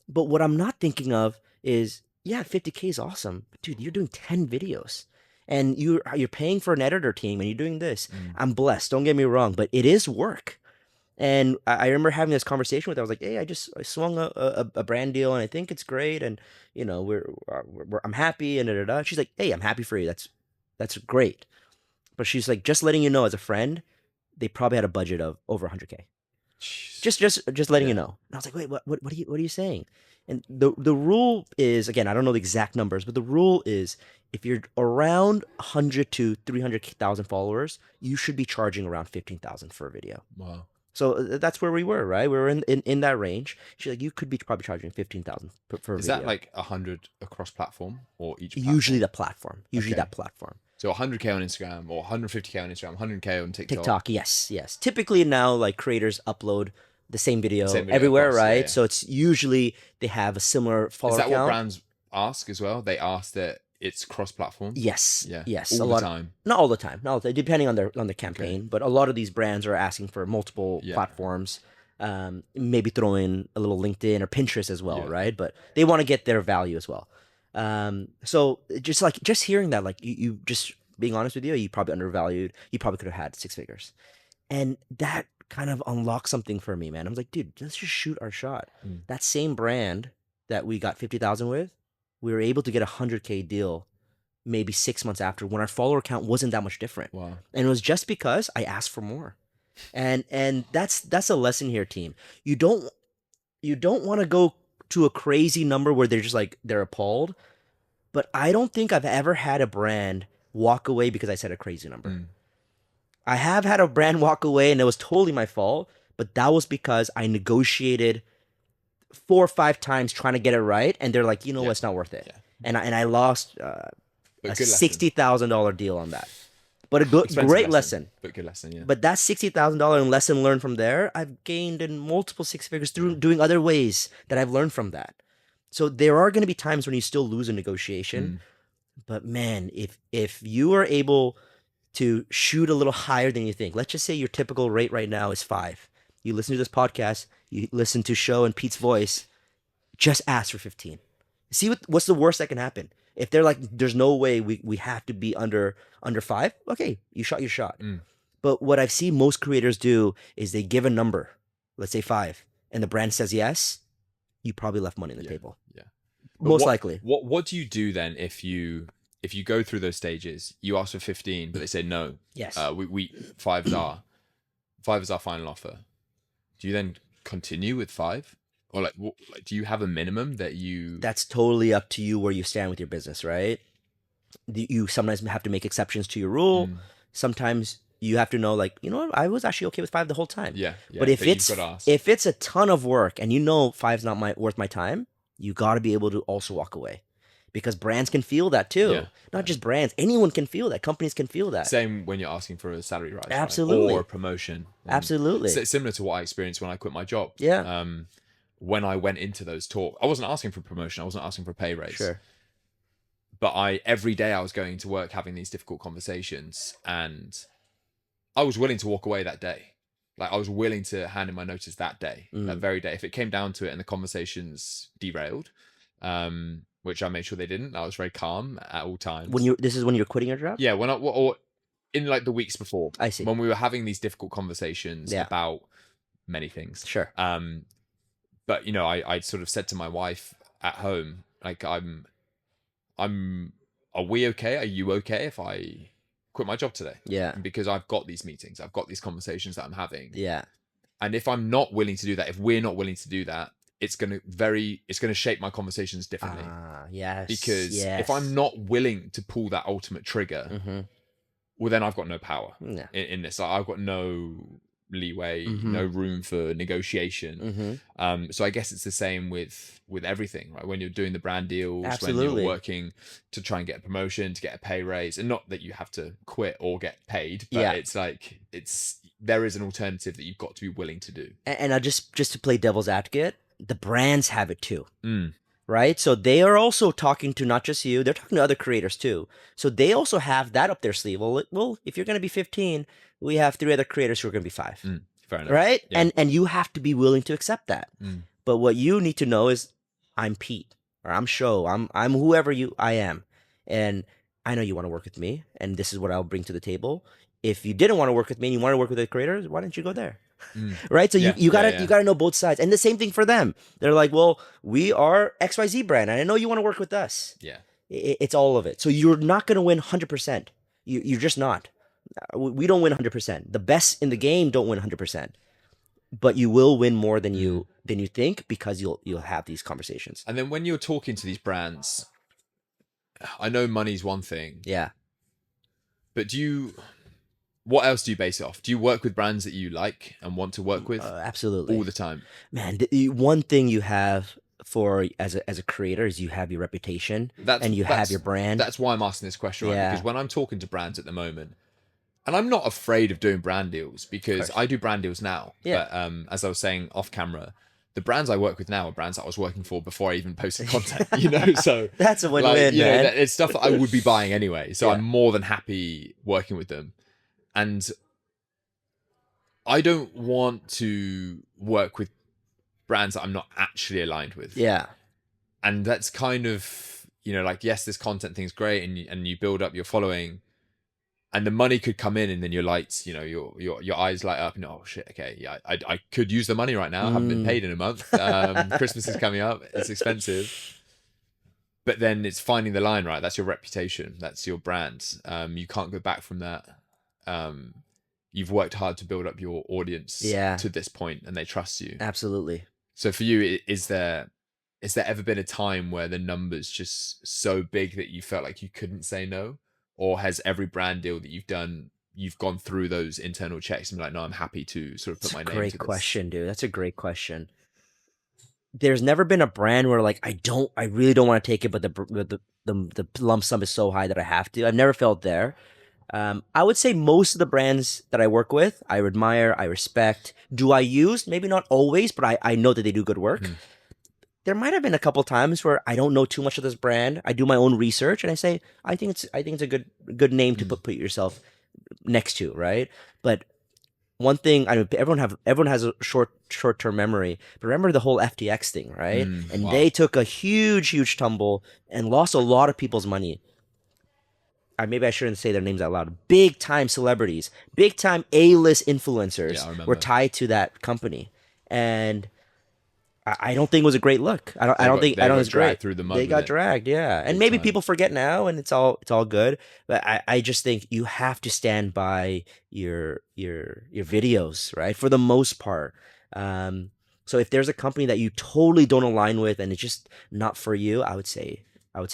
But what I'm not thinking of is, yeah, 50K is awesome. But dude, you're doing 10 videos. And you're paying for an editor team and you're doing this. I'm blessed, don't get me wrong, but it is work. And I remember having this conversation with her. I was like, hey, I swung a brand deal and I think it's great. And, I'm happy and da. She's like, hey, I'm happy for you. That's great. But she's like, just letting you know as a friend, they probably had a budget of over 100K. Just letting you know. And I was like, wait, what are you saying? And the rule is, again, I don't know the exact numbers, but the rule is if you're around 100 to 300,000 followers, you should be charging around 15,000 for a video. Wow. So that's where we were, right? We were in that range. She's like, you could be probably charging 15,000 per video. Is that like 100 across platform or each platform? Usually that platform. So 100K on Instagram or 150K on Instagram, 100K on TikTok. TikTok, yes. Typically now, like, creators upload the same video everywhere, across, right? Yeah. So it's usually they have a similar follower count. Is that what brands ask as well? They ask that it's cross-platform? Yes. Yeah. Yes. All the time? Not all the time. Depending on their campaign. Okay. But a lot of these brands are asking for multiple platforms. Maybe throw in a little LinkedIn or Pinterest as well, right? But they want to get their value as well. So just hearing that, like, you just being honest with you, you probably undervalued. You probably could have had 6 figures. And that kind of unlocked something for me, man. I was like, dude, let's just shoot our shot. That same brand that we got 50,000 with, we were able to get a 100K deal maybe 6 months after when our follower count wasn't that much different. Wow. And it was just because I asked for more. And that's a lesson here, team. You don't want to go to a crazy number where they're just like, they're appalled. But I don't think I've ever had a brand walk away because I said a crazy number. I have had a brand walk away and it was totally my fault, but that was because I negotiated 4 or 5 times trying to get it right, and they're like, what, it's not worth it. Yeah. And I lost a $60,000 deal on that. But a great lesson. But good lesson, yeah. But that $60,000 lesson learned from there, I've gained in multiple 6 figures through doing other ways that I've learned from that. So there are going to be times when you still lose a negotiation, But man, if you are able to shoot a little higher than you think, let's just say your typical rate right now is 5. You listen to this podcast, you listen to Sho and Pete's voice, just ask for 15. See what's the worst that can happen. If they're like, there's no way we have to be under 5, okay, you shot your shot. But what I've seen most creators do is they give a number, let's say 5, and the brand says yes, you probably left money on the table. Yeah. Most likely. What do you do then if you go through those stages, you ask for 15, but they say no? Yes. We 5 is our final offer. Do you then continue with 5? Or like do you have a minimum that you... That's totally up to you where you stand with your business, right? You sometimes have to make exceptions to your rule. Sometimes you have to know, like, you know what, I was actually okay with 5 the whole time. Yeah. But if it's a ton of work and you know 5's not worth my time, you got to be able to also walk away. Because brands can feel that too. Yeah. Not just brands. Anyone can feel that. Companies can feel that. Same when you're asking for a salary rise. Absolutely. Right? Or a promotion. Absolutely. Similar to what I experienced when I quit my job. Yeah. When I went into those talks, I wasn't asking for promotion. I wasn't asking for a pay raise. Sure. But every day I was going to work having these difficult conversations, and I was willing to walk away that day. Like, I was willing to hand in my notice that day, that very day. If it came down to it and the conversations derailed, which I made sure they didn't, I was very calm at all times. This is when you're quitting your job? Yeah, or in like the weeks before. I see. When we were having these difficult conversations about many things. Sure. But you know, I sort of said to my wife at home, like, are we okay? Are you okay if I quit my job today? Yeah. Because I've got these meetings, I've got these conversations that I'm having. Yeah. And if I'm not willing to do that, if we're not willing to do that, it's gonna shape my conversations differently. Yes. Because if I'm not willing to pull that ultimate trigger, well, then I've got no power in this. I've got no leeway, no room for negotiation. So I guess it's the same with everything, right? When you're doing the brand deals, Absolutely. when you're working to try and get a promotion, to get a pay raise, and not that you have to quit or get paid, but it's like, there is an alternative that you've got to be willing to do. And I just to play devil's advocate, the brands have it too. Right? So they are also talking to not just you, they're talking to other creators too. So they also have that up their sleeve. Well, if you're going to be 15, we have 3 other creators who are going to be 5. Fair enough. Right? Yeah. And you have to be willing to accept that. But what you need to know is, I'm Pete, or I'm Sho, I'm whoever I am. And I know you want to work with me, and this is what I'll bring to the table. If you didn't want to work with me and you want to work with the creators, why didn't you go there? Right? So you gotta know both sides. And the same thing for them. They're like, well, we are XYZ brand, and I know you want to work with us. Yeah. It's all of it. So you're not gonna win 100%. You're just not. We don't win 100%. The best in the game don't win 100%. But you will win more than you think, because you'll have these conversations. And then when you're talking to these brands, I know money's one thing. Yeah. But what else do you base it off? Do you work with brands that you like and want to work with? Absolutely. All the time. Man, the one thing you have as a creator is you have your reputation and you have your brand. That's why I'm asking this question, right? Because when I'm talking to brands at the moment, and I'm not afraid of doing brand deals, because I do brand deals now. Yeah. But as I was saying off camera, the brands I work with now are brands that I was working for before I even posted content, you know? So that's a win-win, man. It's stuff that I would be buying anyway. So I'm more than happy working with them. And I don't want to work with brands that I'm not actually aligned with. Yeah. And that's kind of, you know, like, yes, this content thing's great, and you build up your following, and the money could come in, and then your lights, you know, your eyes light up, and oh shit, okay, yeah, I could use the money right now. I haven't been paid in a month. Christmas is coming up. It's expensive. But then it's finding the line, right? That's your reputation. That's your brand. You can't go back from that. You've worked hard to build up your audience to this point, and they trust you. Absolutely. So for you, is there ever been a time where the numbers just so big that you felt like you couldn't say no? Or has every brand deal that you've done, you've gone through those internal checks and be like, no, I'm happy to sort of put my name to this? Great question, dude. That's a great question. There's never been a brand where, like, I really don't want to take it, but the lump sum is so high that I have to. I've never felt there. I would say most of the brands that I work with, I admire, I respect. Do I use? Maybe not always, but I know that they do good work. there might have been a couple times where I don't know too much of this brand. I do my own research and I say, I think it's a good name to put yourself next to, right? But one thing I know everyone has a short term memory, but remember the whole FTX thing, right? And Wow. they took a huge tumble and lost a lot of people's money. Maybe I shouldn't say their names out loud. Big time celebrities, big time A-list Yeah, influencers I were remember. tied to that company, and I don't think it was a great look. I They don't think got it's great. dragged through the mud They with got it dragged, yeah. And big maybe time. people forget now, and it's all good. But I just think you have to stand by your videos, right? For the most part. Um, so if there's a company that you totally don't align with, and it's just not for you, I would say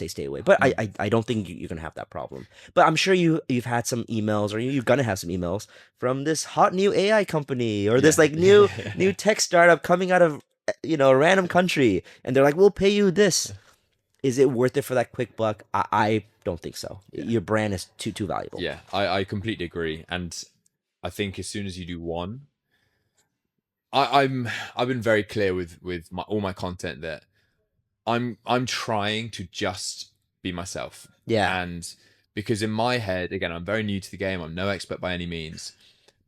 stay away. But Mm. I don't think you're gonna have that problem. But I'm sure you've had some emails, or you're gonna have some emails from this hot new AI company, or this Yeah. like new tech startup coming out of a random country, and they're like, we'll pay you this. Is it worth it for that quick buck? I don't think so. Yeah. Your brand is too valuable. Yeah. I completely agree. And I think as soon as you do one, I've been very clear with all my content that I'm trying to just be myself. Yeah, And because in my head, again, I'm very new to the game, I'm no expert by any means.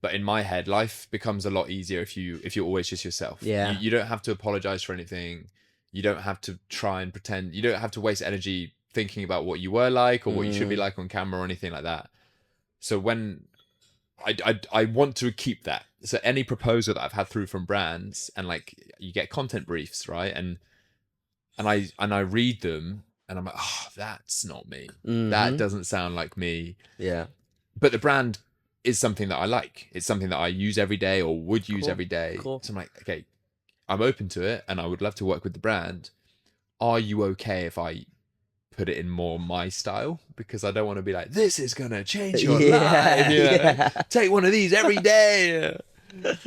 But in my head, life becomes a lot easier if you're always just yourself. yeah, You don't have to apologize for anything. You don't have to try and pretend. You don't have to waste energy thinking about what you were like or what you should be mm, like on camera or anything like that. So when I want to keep that. So any proposal that I've had through from brands, and like you get content briefs, right? And I read them and I'm like, oh, that's not me. That mm-hmm, doesn't sound like me. yeah, But the brand is something that I like. It's something that I use every day or would use cool, every day. cool. So I'm like, okay, I'm open to it and I would love to work with the brand. Are you okay if I put it in more my style? Because I don't want to be like, this is gonna change your life, Yeah, yeah. take one of these every day.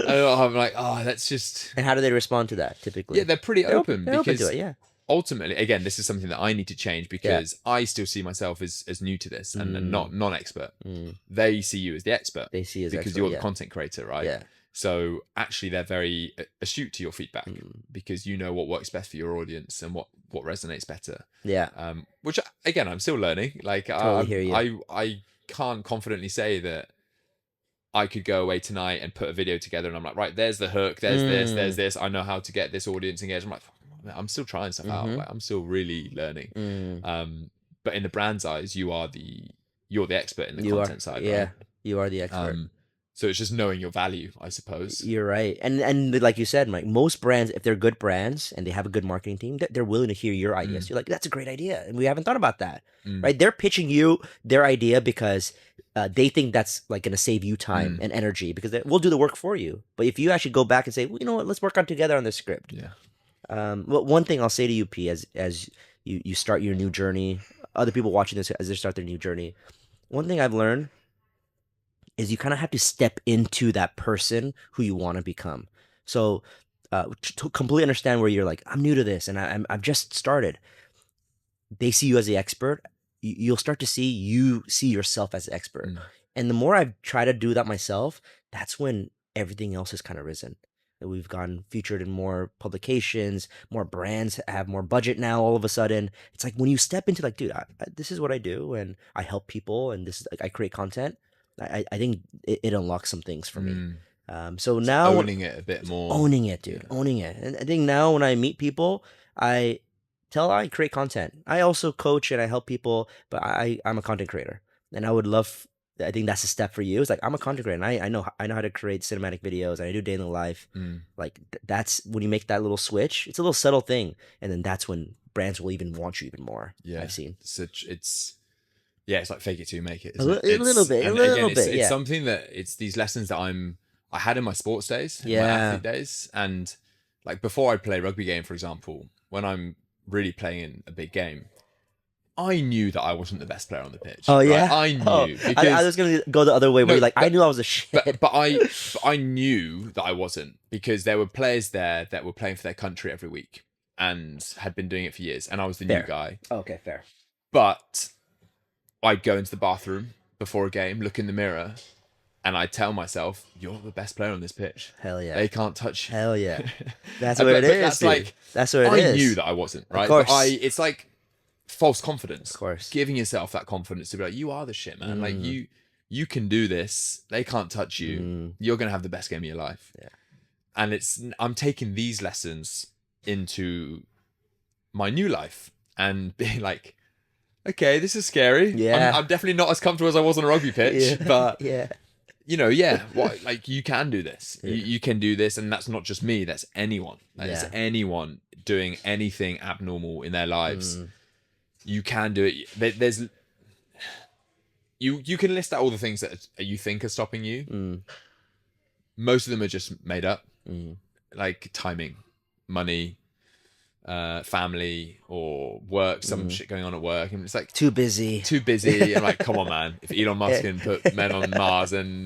I'm like, oh, that's just, And how do they respond to that yeah, typically? they're pretty open They're open to because it. Yeah, ultimately, again, this is something that I need to change yeah. because I still see myself as new to this and Mm, not non-expert. mm. They see you as the expert They see as because expert. you're the Yeah, content creator, right? yeah. So actually, they're very astute to your feedback Mm, because you know what works best for your audience and what resonates better. yeah. Which again, I'm still learning. Like Totally hear you. I can't confidently say that I could go away tonight and put a video together and I'm like, right, there's the hook, there's Mm, this. I know how to get this audience engaged. I'm like, I'm still trying stuff out. mm-hmm, Like I'm still really learning. mm. But in the brand's eyes, you're the expert in the You are, content side, yeah. right? You are the expert. Um, so it's just knowing your value, I suppose. You're right, and like you said, Mike, most brands, if they're good brands and they have a good marketing team, they're willing to hear your ideas. Mm, You're like, that's a great idea, and we haven't thought about that, mm, right? They're pitching you their idea because they think that's like going to save you time mm, and energy because we'll do the work for you. But if you actually go back and say, well, you know what, let's work on together on this script. yeah. Well, one thing I'll say to you, P, as you start your new journey, other people watching this as they start their new journey, one thing I've learned is you kind of have to step into that person who you want to become. So to completely understand where you're like, I'm new to this and I've just started. They see you as the expert. You'll start to see you see yourself as the expert. Mm, And the more I've tried to do that myself, that's when everything else has kind of risen. We've gotten featured in more publications, more brands have more budget now. All of a sudden, it's like when you step into like, dude, this is what I do, and I help people, and this is like I create content. I think it unlocks some things for me. mm. So So now owning it a bit more. owning it, Yeah. dude, owning it. And I think now when I meet people, I I create content. I also coach and I help people, but I'm a content creator, and I would love. I think that's a step for you. It's like I'm a content creator, and I know how to create cinematic videos, and I do daily life. Mm, Like that's when you make that little switch. It's a little subtle thing, and then that's when brands will even want you even more. yeah. I've seen So it's yeah, it's like fake it till you make it, a, isn't it? a little It's bit, a and again, little bit, it's yeah, something that it's these lessons that I had in my sports days, in my yeah. athlete days, and like before I play a rugby game, for example, when I'm really playing in a big game, I knew that I wasn't the best player on the pitch, Oh right? yeah. I Oh, knew I because was gonna go the other way where no, you're like, I knew I was a shit. but I knew that I wasn't because there were players there that were playing for their country every week and had been doing it for years, and I was the new Fair. guy. Okay, fair. But I'd go into the bathroom before a game, look in the mirror, And I tell myself, you're the best player on this pitch. Hell yeah. They can't touch you. Hell yeah. That's what it but is, that's dude. like, That's what it I is. knew that I wasn't, right? Of course. But it's like false confidence. Of course. Giving yourself that confidence to be like, you are the shit, man. Like you can do this. They can't touch you. You're going to have the best game of your life. Yeah. And I'm taking these lessons into my new life and being like, okay, this is scary. Yeah. I'm definitely not as comfortable as I was on a rugby pitch, but yeah. You know, like you can do this. You can do this, and that's not just me. That's anyone. That's anyone doing anything abnormal in their lives. You can do it. There's you can list out all the things that you think are stopping you. Most of them are just made up, like timing, money, family, or work, some shit going on at work, and it's like too busy. I'm like, come on, man. If Elon Musk can put men on Mars and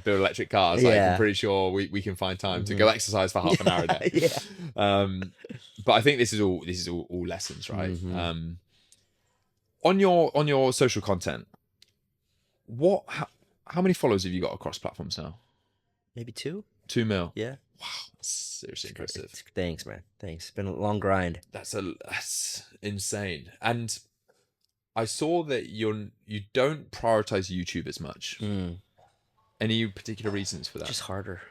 build electric cars, like, I'm pretty sure we can find time to go exercise for half an hour a day. But I think this is all lessons, right? On your social content, how many followers have you got across platforms now? Maybe 2 mil. Yeah. Wow, that's seriously impressive. Thanks, man. Thanks. It's been a long grind. That's insane. And I saw that you don't prioritize YouTube as much. Any particular reasons for that? Just harder.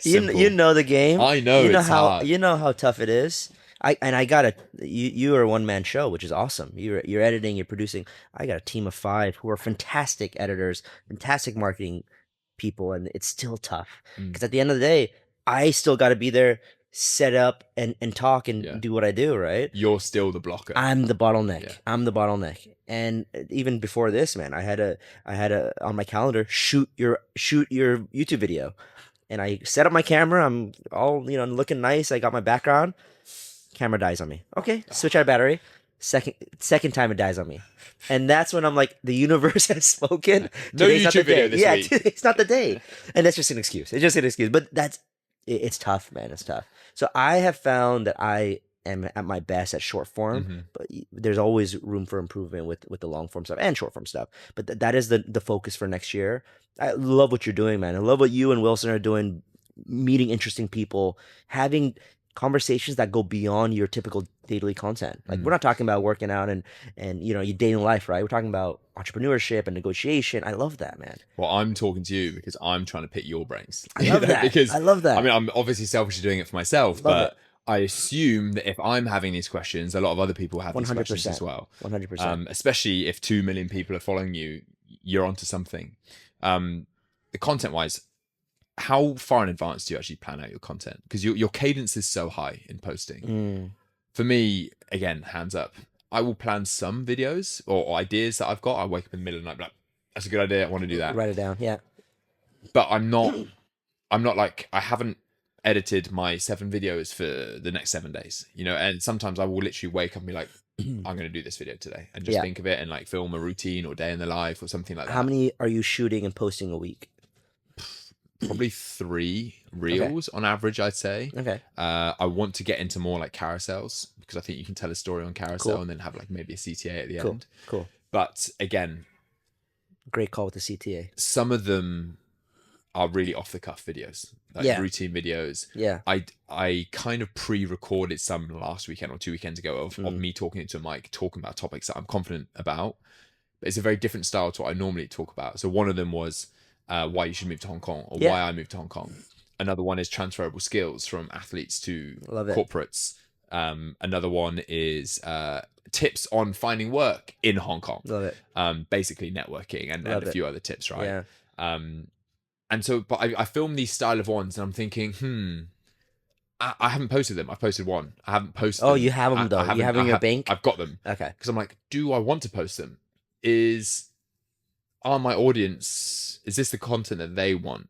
you know the game. I know. You know it's how hard. You know how tough it is. I got you are a one-man show, which is awesome. You're editing, you're producing. I got a team of 5 who are fantastic editors, fantastic marketing people, and it's still tough because at the end of the day, I still got to be there, set up and talk and do what I do, right? You're still the blocker. I'm the bottleneck. And even before this, man, I had a on my calendar, shoot your YouTube video. And I set up my camera, I'm all, looking nice. I got my background. Camera dies on me. Okay, switch out battery. Second time it dies on me. And that's when I'm like, the universe has spoken. No YouTube video this week. It's not the day. And that's just an excuse. It's just an excuse. But it's tough, man. It's tough. So I have found that I am at my best at short form, but there's always room for improvement with the long form stuff and short form stuff. But that is the focus for next year. I love what you're doing, man. I love what you and Wilson are doing, meeting interesting people, having conversations that go beyond your typical daily content. Like we're not talking about working out and your daily life, right? We're talking about entrepreneurship and negotiation. I love that, man. Well, I'm talking to you because I'm trying to pick your brains. I love that. Because I love that. I mean, I'm obviously selfishly doing it for myself, but I assume that if I'm having these questions, a lot of other people have these questions as well. 100%. Especially if 2 million people are following you, you're onto something. The content-wise, how far in advance do you actually plan out your content? Because your cadence is so high in posting. For me, again, hands up, I will plan some videos or ideas that I've got. I wake up in the middle of the night, like, that's a good idea. I want to do that. Write it down. Yeah. But I'm not like, I haven't edited my 7 videos for the next 7 days, and sometimes I will literally wake up and be like, I'm going to do this video today and just think of it and like film a routine or day in the life or something like that. How many are you shooting and posting a week? Probably 3 reels on average, I'd say. Okay. I want to get into more like carousels because I think you can tell a story on carousel and then have like maybe a CTA at the end. Cool. But again, great call with the CTA. Some of them are really off the cuff videos, like routine videos. Yeah. I kind of pre-recorded some last weekend or 2 weekends ago of me talking into a mic, talking about topics that I'm confident about. But it's a very different style to what I normally talk about. So one of them was why you should move to Hong Kong or why I moved to Hong Kong. Another one is transferable skills from athletes to corporates. Another one is tips on finding work in Hong Kong. Love it. Basically networking and a few other tips, right? Yeah. And so, but I filmed these style of ones and I'm thinking, I haven't posted them. I've posted one. I haven't posted them. Oh, you have them though? You have them in your bank? I've got them. Okay. Because I'm like, do I want to post them? Are my audience, is this the content that they want?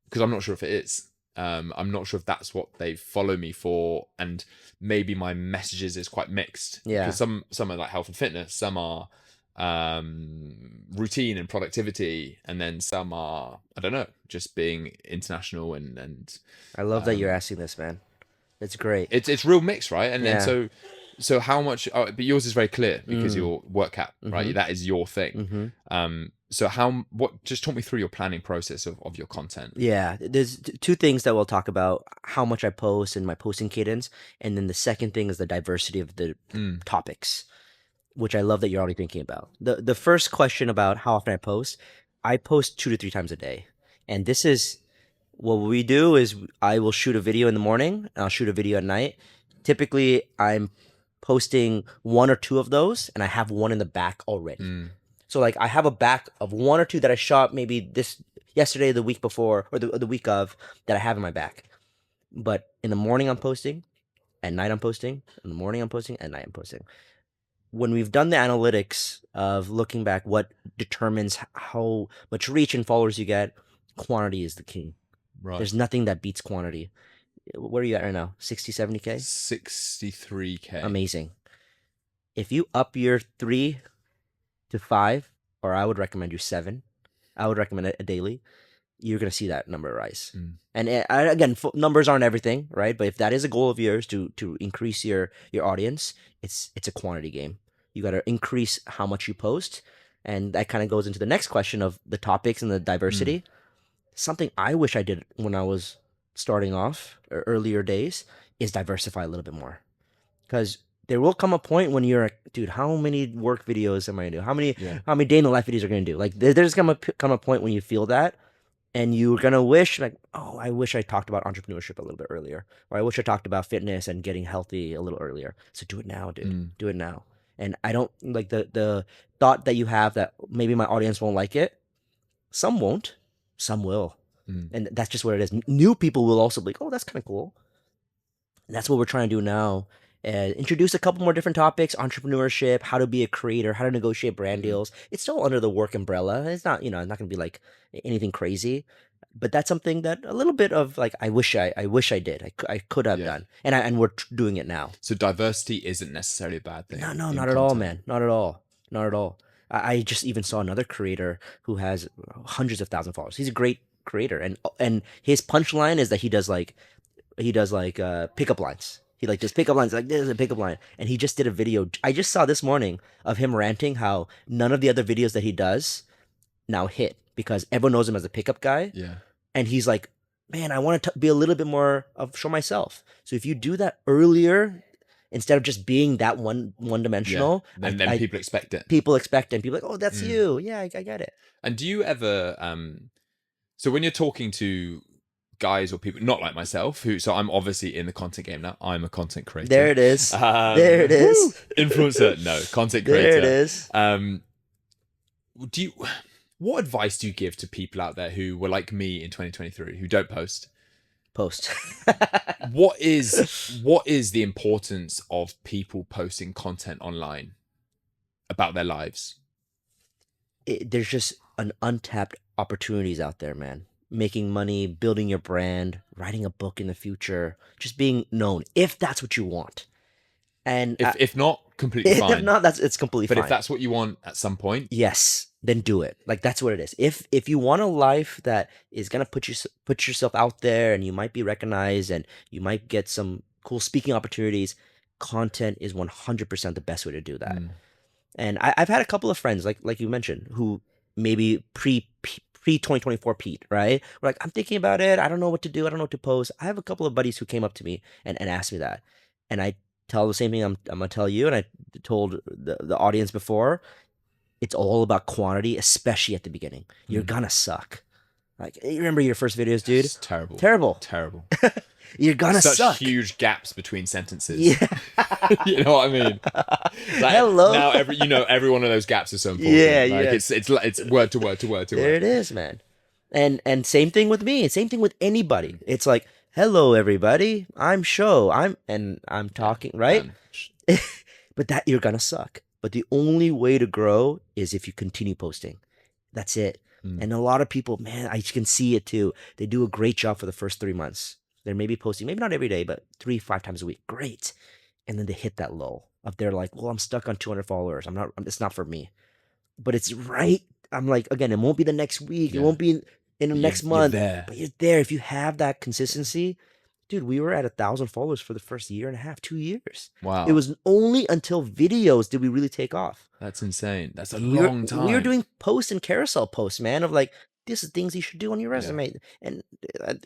Because I'm not sure if it is. I'm not sure if that's what they follow me for, and maybe my messages is quite mixed. Yeah. Because some are like health and fitness, some are routine and productivity, and then some are, I don't know, just being international and I love that you're asking this, man. It's great. It's real mix, right? And so So how much? Oh, but yours is very clear because Mm. you're Workhap, right? Mm-hmm. That is your thing. Mm-hmm. So how? What? Just talk me through your planning process of your content. Yeah, there's two things that we'll talk about: how much I post and my posting cadence, and then the second thing is the diversity of the Mm, topics, which I love that you're already thinking about. The first question about how often I post 2 to 3 times a day, and this is what we do is I will shoot a video in the morning and I'll shoot a video at night. Typically, I'm posting one or two of those, and I have one in the back already. mm, So like I have a back of one or two that I shot maybe this yesterday, the week before, or the week of, that I have in my back. But in the morning I'm posting, at night I'm posting, in the morning I'm posting, at night I'm posting. When we've done the analytics of looking back, what determines how much reach and followers you get, quantity is the king. right. There's nothing that beats quantity. Where are you at right now? 60, 70K? 63K. Amazing. If you up your 3 to 5, or I would recommend you 7, I would recommend it a daily, you're going to see that number rise. Mm, And again, numbers aren't everything, right? But if that is a goal of yours to increase your audience, it's a quantity game. You got to increase how much you post, and that kind of goes into the next question of the topics and the mm, diversity. Something I wish I did when I was starting off, or earlier days, is diversify a little bit more. Because there will come a point when you're like, dude, how many work videos am I gonna do? yeah. How many day in the life videos are gonna do? Like there's gonna come a point when you feel that, and you're gonna wish like, oh, I wish I talked about entrepreneurship a little bit earlier, or I wish I talked about fitness and getting healthy a little earlier. So do it now, dude. Mm, Do it now. And I don't like the thought that you have that maybe my audience won't like it. Some won't, some will, mm, and that's just what it is. New people will also be like, oh, that's kind of cool. And that's what we're trying to do now. Introduce a couple more different topics: entrepreneurship, how to be a creator, how to negotiate brand mm, deals. It's still under the work umbrella. It's not, it's not going to be like anything crazy, but that's something that a little bit of like I wish I did. I could have yeah. done, and we're doing it now. So diversity isn't necessarily a bad No, thing no, in not at all, content. man. Not at all. Not at all. I just even saw another creator who has hundreds of thousand followers. He's a great creator, and his punchline is that he does like pickup lines. He like just pickup lines like this is a pickup line, and he just did a video. I just saw this morning of him ranting how none of the other videos that he does now hit because everyone knows him as a pickup guy, Yeah. and he's like, man, I want to be a little bit more of show myself. So if you do that earlier instead of just being that one Yeah. dimensional, Then people expect it. people expect, and people are like, oh, that's Mm. you. Yeah, I get it. And do you ever so when you're talking to guys or people not like myself who so I'm obviously in the content game now. I'm a content creator. There it is. There it Woo! is. Influencer, no, content There it creator. is. Do you what advice do you give to people out there who were like me in 2023 who don't post? Post. What is the importance of people posting content online about their lives? There's just an untapped opportunities out there, man. Making money, building your brand, writing a book in the future, just being known, if that's what you want. And If not, completely if fine. not, it's completely But fine. if that's what you want at some point, Yes, then do it. Like that's what it is. If you want a life that is gonna put yourself out there, and you might be recognized, and you might get some cool speaking opportunities, content is 100% the best way to do that. mm, And I've had a couple of friends, like you mentioned, who maybe pre 2024 Pete, right? We're like, I'm thinking about it. I don't know what to do. I don't know what to post. I have a couple of buddies who came up to me and asked me that. And I tell the same thing I'm gonna tell you, and I told the audience before. It's all about quantity, especially at the beginning. You're mm. gonna suck. Like you remember your first videos, dude? It's terrible. Terrible. Terrible. You're gonna Such suck. huge gaps between sentences. Yeah. You know what I mean? Like, Hello. now every one of those gaps is so important. Yeah, like, yeah. it's word to word to word to There word. it is, man. And same thing with me. Same thing with anybody. It's like, hello everybody. I'm Sho. I'm talking, right? Man. But that you're gonna suck. But the only way to grow is if you continue posting. That's it. Mm. And a lot of people, man, I can see it too. They do a great job for the first 3 months. They're maybe posting, maybe not every day, but 3, 5 times a week. Great. And then they hit that lull of they're like, well, I'm stuck on 200 followers. It's not for me. But it's right. I'm like, again, it won't be the next week. It Yeah. won't be in the But next you're month. there. But you're there. If you have that consistency, Dude, we were at 1,000 followers for the first year and a half, 2 years. It Wow. was only until videos did we really take off. That's insane. That's a We long were time. doing posts and carousel posts, man, of like, this is things you should do on your resume. And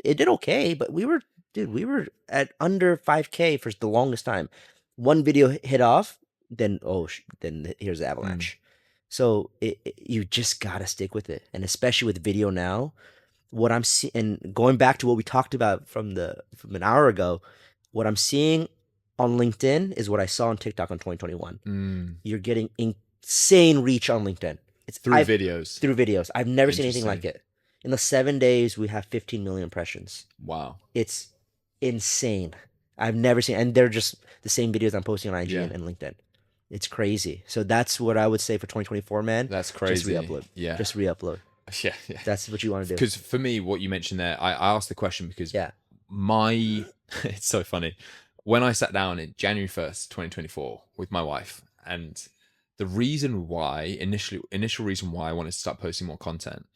it did okay, but we were at under 5K for the longest time. One video hit off, then then here's the avalanche. So you just gotta stick with it, and especially with video now, what I'm seeing, and going back to what we talked about from an hour ago, what I'm seeing on LinkedIn is what I saw on TikTok in 2021. You're getting insane reach on LinkedIn. It's through videos. Through videos. I've never seen anything like it. In the 7 days, we have 15 million impressions. Wow. It's insane. I've never seen, and they're just the same videos I'm posting on IG and LinkedIn. It's crazy. So that's what I would say for 2024, man. That's crazy. Just re-upload. Yeah. Just re-upload. Yeah. That's what you want to do. Because for me, what you mentioned there, I asked the question because it's so funny. When I sat down in January 1st, 2024 with my wife, and the reason why, initial reason why I wanted to start posting more content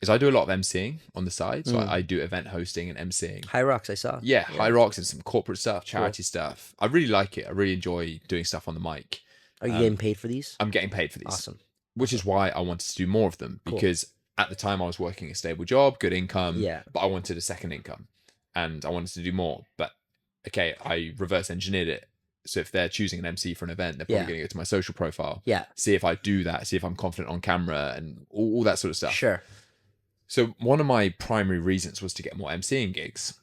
is I do a lot of emceeing on the side. So I do event hosting and emceing. High Rocks, I saw. Yeah, High Rocks and some corporate stuff, charity stuff. I really like it. I really enjoy doing stuff on the mic. Are you getting paid for these? I'm getting paid for these. Awesome. Which is why I wanted to do more of them, because at the time I was working a stable job, good income, but I wanted a second income and I wanted to do more. But okay, I reverse engineered it. So if they're choosing an MC for an event, they're probably going to go to my social profile. Yeah. See if I do that, see if I'm confident on camera and all that sort of stuff. Sure. So one of my primary reasons was to get more MCing gigs.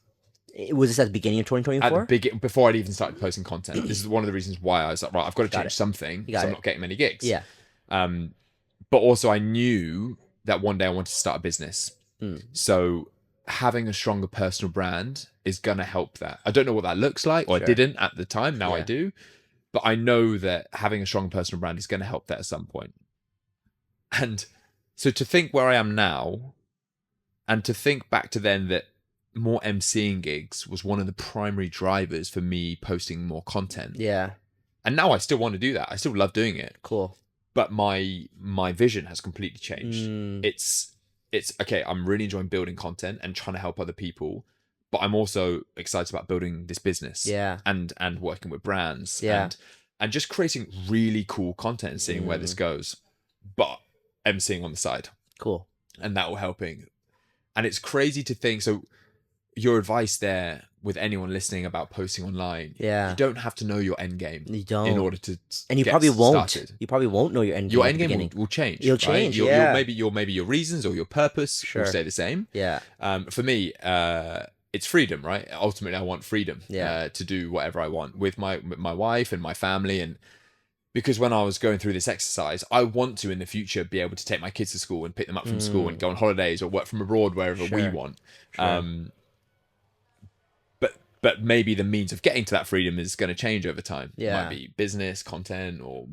Was this at the beginning of 2024? Before I'd even started posting content. This is one of the reasons why I was like, right, I've got to change something because I'm not getting many gigs. Yeah. But also I knew that one day I wanted to start a business. So having a stronger personal brand is going to help that. I don't know what that looks like, or I didn't at the time. Now I do. But I know that having a strong personal brand is going to help that at some point. And so to think where I am now, and to think back to then that more MCing gigs was one of the primary drivers for me posting more content. Yeah. And now I still want to do that. I still love doing it. Cool. But my vision has completely changed. It's okay, I'm really enjoying building content and trying to help other people, but I'm also excited about building this business. Yeah. And working with brands. Yeah. And just creating really cool content and seeing where this goes. But MCing on the side. Cool. And that will helping. And it's crazy to think, so your advice there with anyone listening about posting online, you don't have to know your end game. You don't. In order to and you probably won't. Started. You probably won't know your end game. Your end game will change. It'll change, maybe your reasons or your purpose will stay the same. Yeah. For me, it's freedom, right? Ultimately, I want freedom to do whatever I want with my wife and my family. And because when I was going through this exercise, I want to in the future be able to take my kids to school and pick them up from school and go on holidays or work from abroad wherever we want. But maybe the means of getting to that freedom is going to change over time. Yeah. It might be business, content, or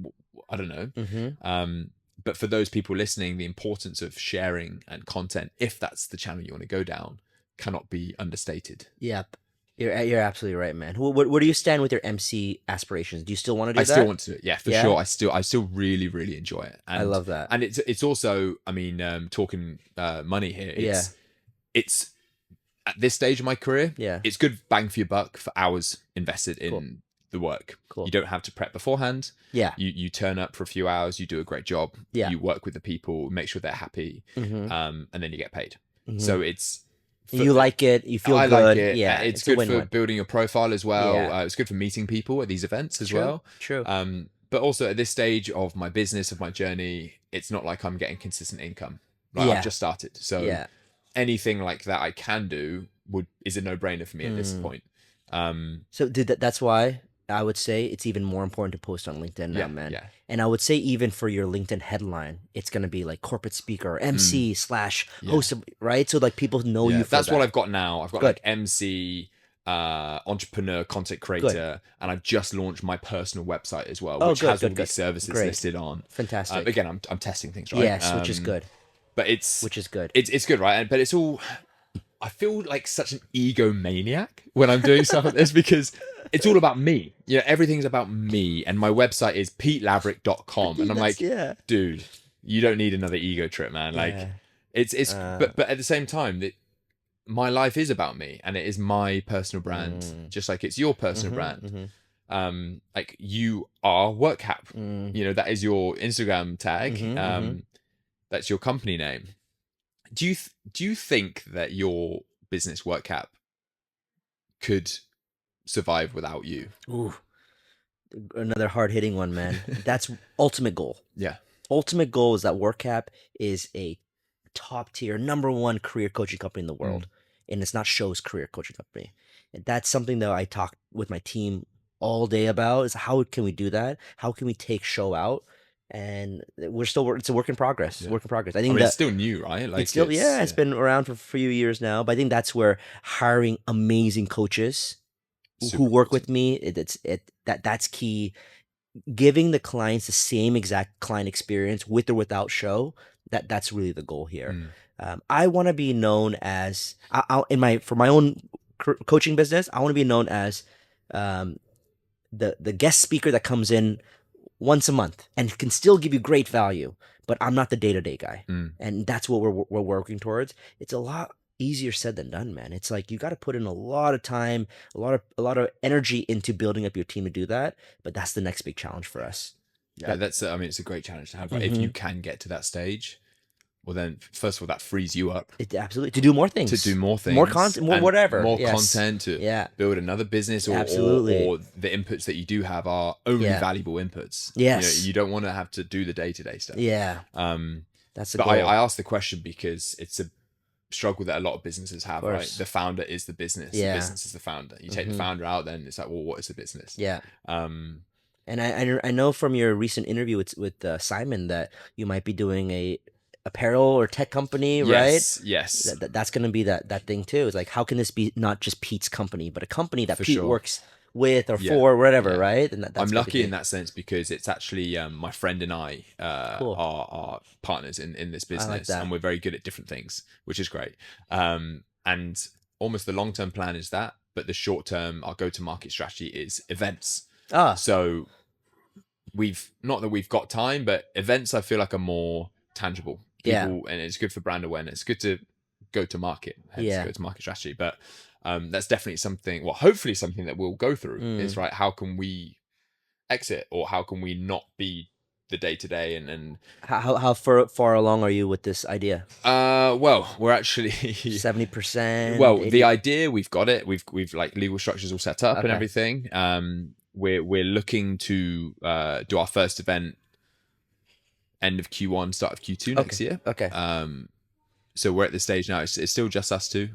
I don't know. But for those people listening, the importance of sharing and content, if that's the channel you want to go down, cannot be understated. Yep. You're absolutely right, man. Where do you stand with your MC aspirations? Do you still want to do that? I still want to do it. Yeah, for sure. I still really, really enjoy it. And, I love that. And it's also, I mean, talking money here. It's at this stage of my career. Yeah, it's good bang for your buck for hours invested in the work. Cool. You don't have to prep beforehand. Yeah, you turn up for a few hours. You do a great job. Yeah, you work with the people, make sure they're happy, and then you get paid. So it's. You like it, you feel good. Like it. Yeah, it's good for building your profile as well. Yeah. It's good for meeting people at these events as well. True. But also at this stage of my business, of my journey, it's not like I'm getting consistent income. Right? I've just started. So anything like that I can do is a no-brainer for me at this point. So that's why I would say it's even more important to post on LinkedIn now, man. Yeah. And I would say even for your LinkedIn headline, it's going to be like corporate speaker, MC / host, right? So like people know you for that's what I've got now. I've got like MC, entrepreneur, content creator, and I've just launched my personal website as well, which has all these services listed on. Fantastic. Again, I'm testing things, right? Yes, which is good. But it's good, right? But it's all... I feel like such an egomaniac when I'm doing stuff like this because it's all about me. You know, everything's about me. And my website is petelaverick.com. And I'm like, dude, you don't need another ego trip, man. Like it's but at the same time, my life is about me, and it is my personal brand, just like it's your personal brand. Like you are Workhap, that is your Instagram tag. That's your company name. Do you think that your business Workhap could survive without you? Ooh, another hard hitting one, man. That's ultimate goal. Yeah. Ultimate goal is that Workhap is a top tier, number one career coaching company in the world. And it's not Sho's career coaching company. And that's something that I talk with my team all day about, is how can we do that? How can we take Sho out? And it's a work in progress. Yeah. Work in progress. I I think mean, that it's still new, right? Like it's still, it's been around for a few years now, but I think that's where hiring amazing coaches who work with me, that's key. Giving the clients the same exact client experience with or without Sho, that's really the goal here. I want to be known as, for my own coaching business, I want to be known as the guest speaker that comes in once a month and can still give you great value, but I'm not the day-to-day guy. And that's what we're working towards. It's a lot easier said than done, man. It's like you got to put in a lot of time, a lot of energy into building up your team to do that, but that's the next big challenge for us. Yeah, it's a great challenge to have. Right? If you can get to that stage, well, then first of all, that frees you up. Absolutely, to do more things, more content, more whatever, more content to build another business, or the inputs that you do have are only valuable inputs. Yes, you don't want to have to do the day-to-day stuff. That's the but goal. I asked the question because it's a struggle that a lot of businesses have, right? The founder is the business. The business is the founder. You take the founder out, then it's like, well, what is the business? And I know from your recent interview with Simon that you might be doing a apparel or tech company, right? Yes. That's going to be that thing too. It's like, how can this be not just Pete's company, but a company that Pete works with or for, whatever, right? And I'm lucky in that sense because it's actually my friend and I are partners in this business, and we're very good at different things, which is great. And almost the long-term plan is that, but the short-term, our go-to-market strategy is events. So we've got time, but events I feel like are more tangible. People, and it's good for brand awareness. It's good to go to market, hence go to market strategy. But that's definitely something, well, hopefully something that we'll go through is, right, how can we exit, or how can we not be the day-to-day, and how far along are you with this idea? Well, we're actually 70%. Well, 80? The idea, we've got it. We've like legal structures all set up and everything. We're looking to do our first event end of Q1, start of Q2 next year. So we're at the stage now. It's still just us two.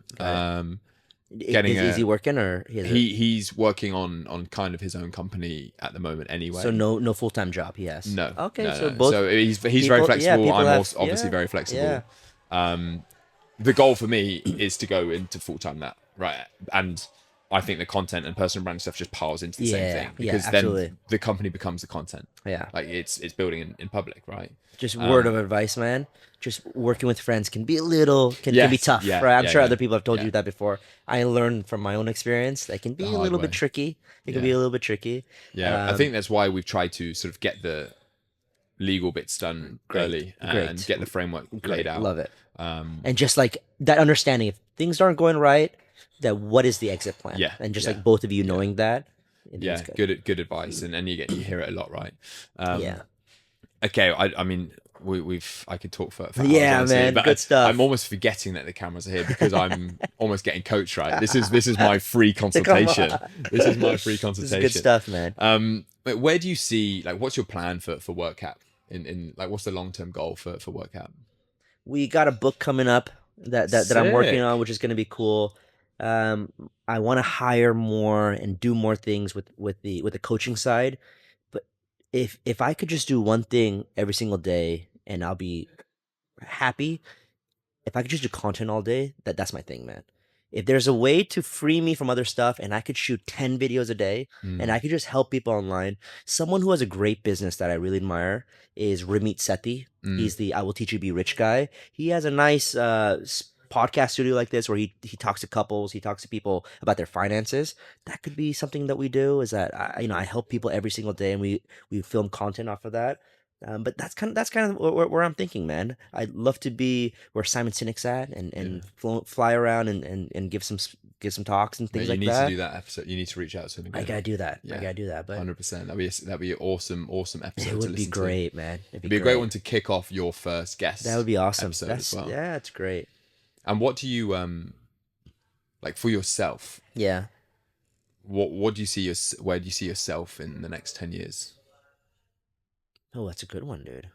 Is he working, or he's working on kind of his own company at the moment anyway. So no full-time job he has. No. Both. So he's very flexible. I'm also obviously very flexible. The goal for me is to go into full-time that, right? And I think the content and personal branding stuff just piles into the same thing, because then the company becomes the content. Like it's building in public, right? Just word of advice, man. Just working with friends can be a little can be tough, right? I'm sure other people have told you that before. I learned from my own experience that can be a little bit tricky. It can be a little bit tricky. I think that's why we've tried to sort of get the legal bits done early and get the framework laid out. Love it. And just like that understanding, if things aren't going right, that what is the exit plan? And just like both of you knowing that. Good advice, and you hear it a lot, right? Okay, I mean, I could talk for hours, honestly, man, but good stuff. I'm almost forgetting that the cameras are here because I'm almost getting coached, right? This is my free consultation. This is my free consultation. This is good stuff, man. But where do you see, like, what's your plan for Workhap? In like, what's the long-term goal for Workhap? We got a book coming up that I'm working on, which is going to be cool. I want to hire more and do more things with the coaching side. But if I could just do one thing every single day and I'll be happy, if I could just do content all day, that's my thing, man. If there's a way to free me from other stuff and I could shoot 10 videos a day and I could just help people online. Someone who has a great business that I really admire is Ramit Sethi. He's the I Will Teach You to Be Rich guy. He has a nice podcast studio like this where he talks to couples, he talks to people about their finances. That could be something that we do, is that I help people every single day and we film content off of that. But that's kind of where I'm thinking, man. I'd love to be where Simon Sinek's at, and fly around and give some talks and things you like need that. to do that episode. You need to reach out to him again. I gotta do that. I gotta do that. But 100%. That'd be an awesome episode. it would be great, man. It'd be a great one to kick off your first guest. That would be awesome. As well. Yeah, it's great. And what do you like for yourself? Yeah. What do you see where do you see yourself in the next 10 years? Oh, that's a good one, dude.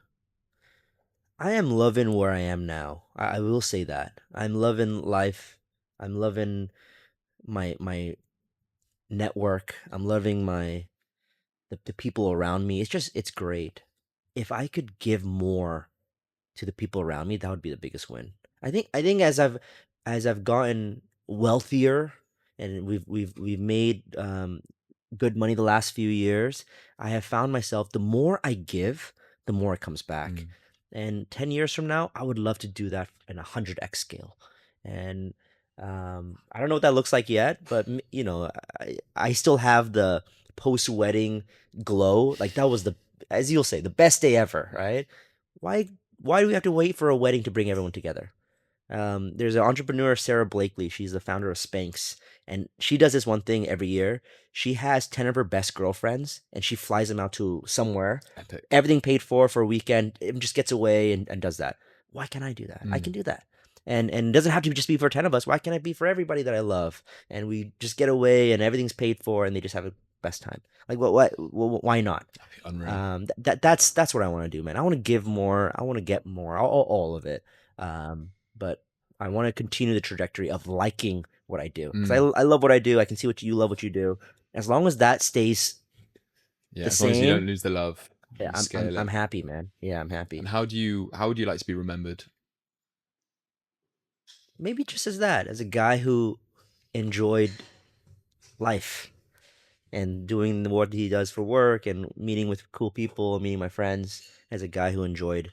I am loving where I am now. I will say that. I'm loving life. I'm loving my network. I'm loving the people around me. It's great. If I could give more to the people around me, that would be the biggest win. I think as I've gotten wealthier and we've made good money the last few years, I have found myself, the more I give, the more it comes back. And 10 years from now, I would love to do that in 100x scale. And I don't know what that looks like yet, but I still have the post-wedding glow. Like, that was as you'll say, the best day ever, right? Why do we have to wait for a wedding to bring everyone together? There's an entrepreneur, Sarah Blakely. She's the founder of Spanx, and she does this one thing every year. She has 10 of her best girlfriends, and she flies them out to somewhere. Epic. Everything paid for a weekend, and just gets away and does that. Why can't I do that? I can do that. And it doesn't have to just be for 10 of us. Why can't it be for everybody that I love? And we just get away, and everything's paid for, and they just have a best time. Like, why not? Unreal. That's what I want to do, man. I want to give more. I want to get more. All of it. But I want to continue the trajectory of liking what I do, because I love what I do. I can see you love what you do. As long as that stays the as same, long as you don't lose the love. Yeah, I'm happy, man. Yeah, I'm happy. And how do you like to be remembered? Maybe just as a guy who enjoyed life and doing what he does for work and meeting with cool people and meeting my friends, as a guy who enjoyed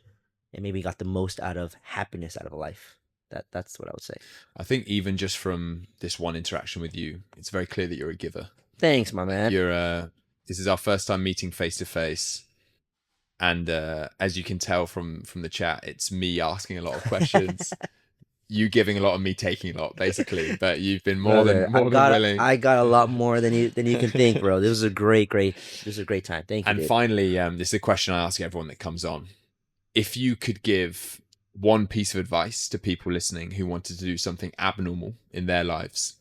and maybe got the most out of happiness out of life. That's what I would say. I think even just from this one interaction with you, it's very clear that you're a giver. Thanks, my man. This is our first time meeting face to face. And as you can tell from the chat, it's me asking a lot of questions. You giving a lot and me taking a lot, basically. But you've been more than willing. I got a lot more than you can think, bro. This was a great time. Thank you. And dude. Finally, this is a question I ask everyone that comes on. If you could give one piece of advice to people listening who wanted to do something abnormal in their lives,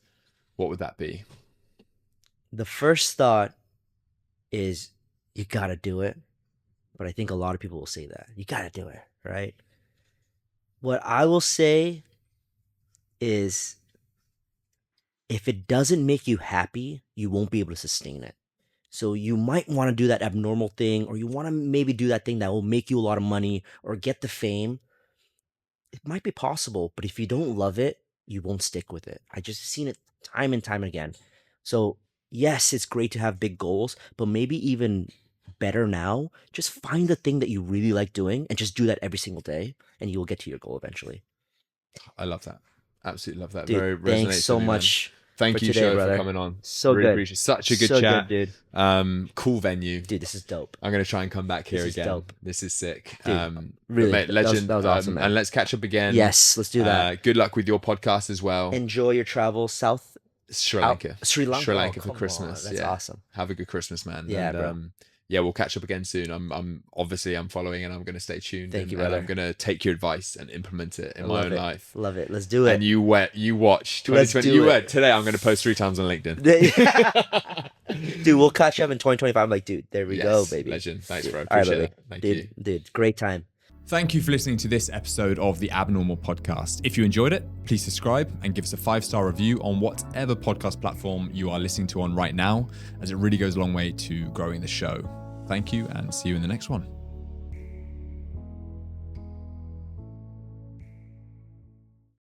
what would that be? The first thought is, you gotta do it. But I think a lot of people will say that. You gotta do it, right? What I will say is, if it doesn't make you happy, you won't be able to sustain it. So you might want to do that abnormal thing, or you want to maybe do that thing that will make you a lot of money or get the fame. It might be possible, but if you don't love it, you won't stick with it. I just seen it time and time again. So yes, it's great to have big goals, but maybe even better now, just find the thing that you really like doing and just do that every single day, and you will get to your goal eventually. I love that. Absolutely love that. Dude, very resonates. Thanks so with me, much. Man. Thank you, Sho, for coming on. So really good. Appreciate it. Such a good so chat, good, dude. Cool venue, dude. This is dope. I'm gonna try and come back here again. Dope. This is sick. Dude, really, mate, legend. That was awesome, man. And let's catch up again. Yes, let's do that. Good luck with your podcast as well. Enjoy your travels south. Sri Lanka. Sri Lanka for Christmas. That's awesome. Have a good Christmas, man. Yeah, and, bro. Yeah, we'll catch up again soon. I'm following, and I'm going to stay tuned. Thank you, brother. And I'm going to take your advice and implement it in my own life. Love it. Let's do it. And you watch 2020. Today I'm going to post 3 times on LinkedIn. Dude, we'll catch up in 2025. I'm like, dude, there we go, baby. Legend. Thanks, bro. Appreciate it. Thank you. Dude, great time. Thank you for listening to this episode of the Abnormal Podcast. If you enjoyed it, please subscribe and give us a 5-star review on whatever podcast platform you are listening to on right now, as it really goes a long way to growing the show. Thank you, and see you in the next one.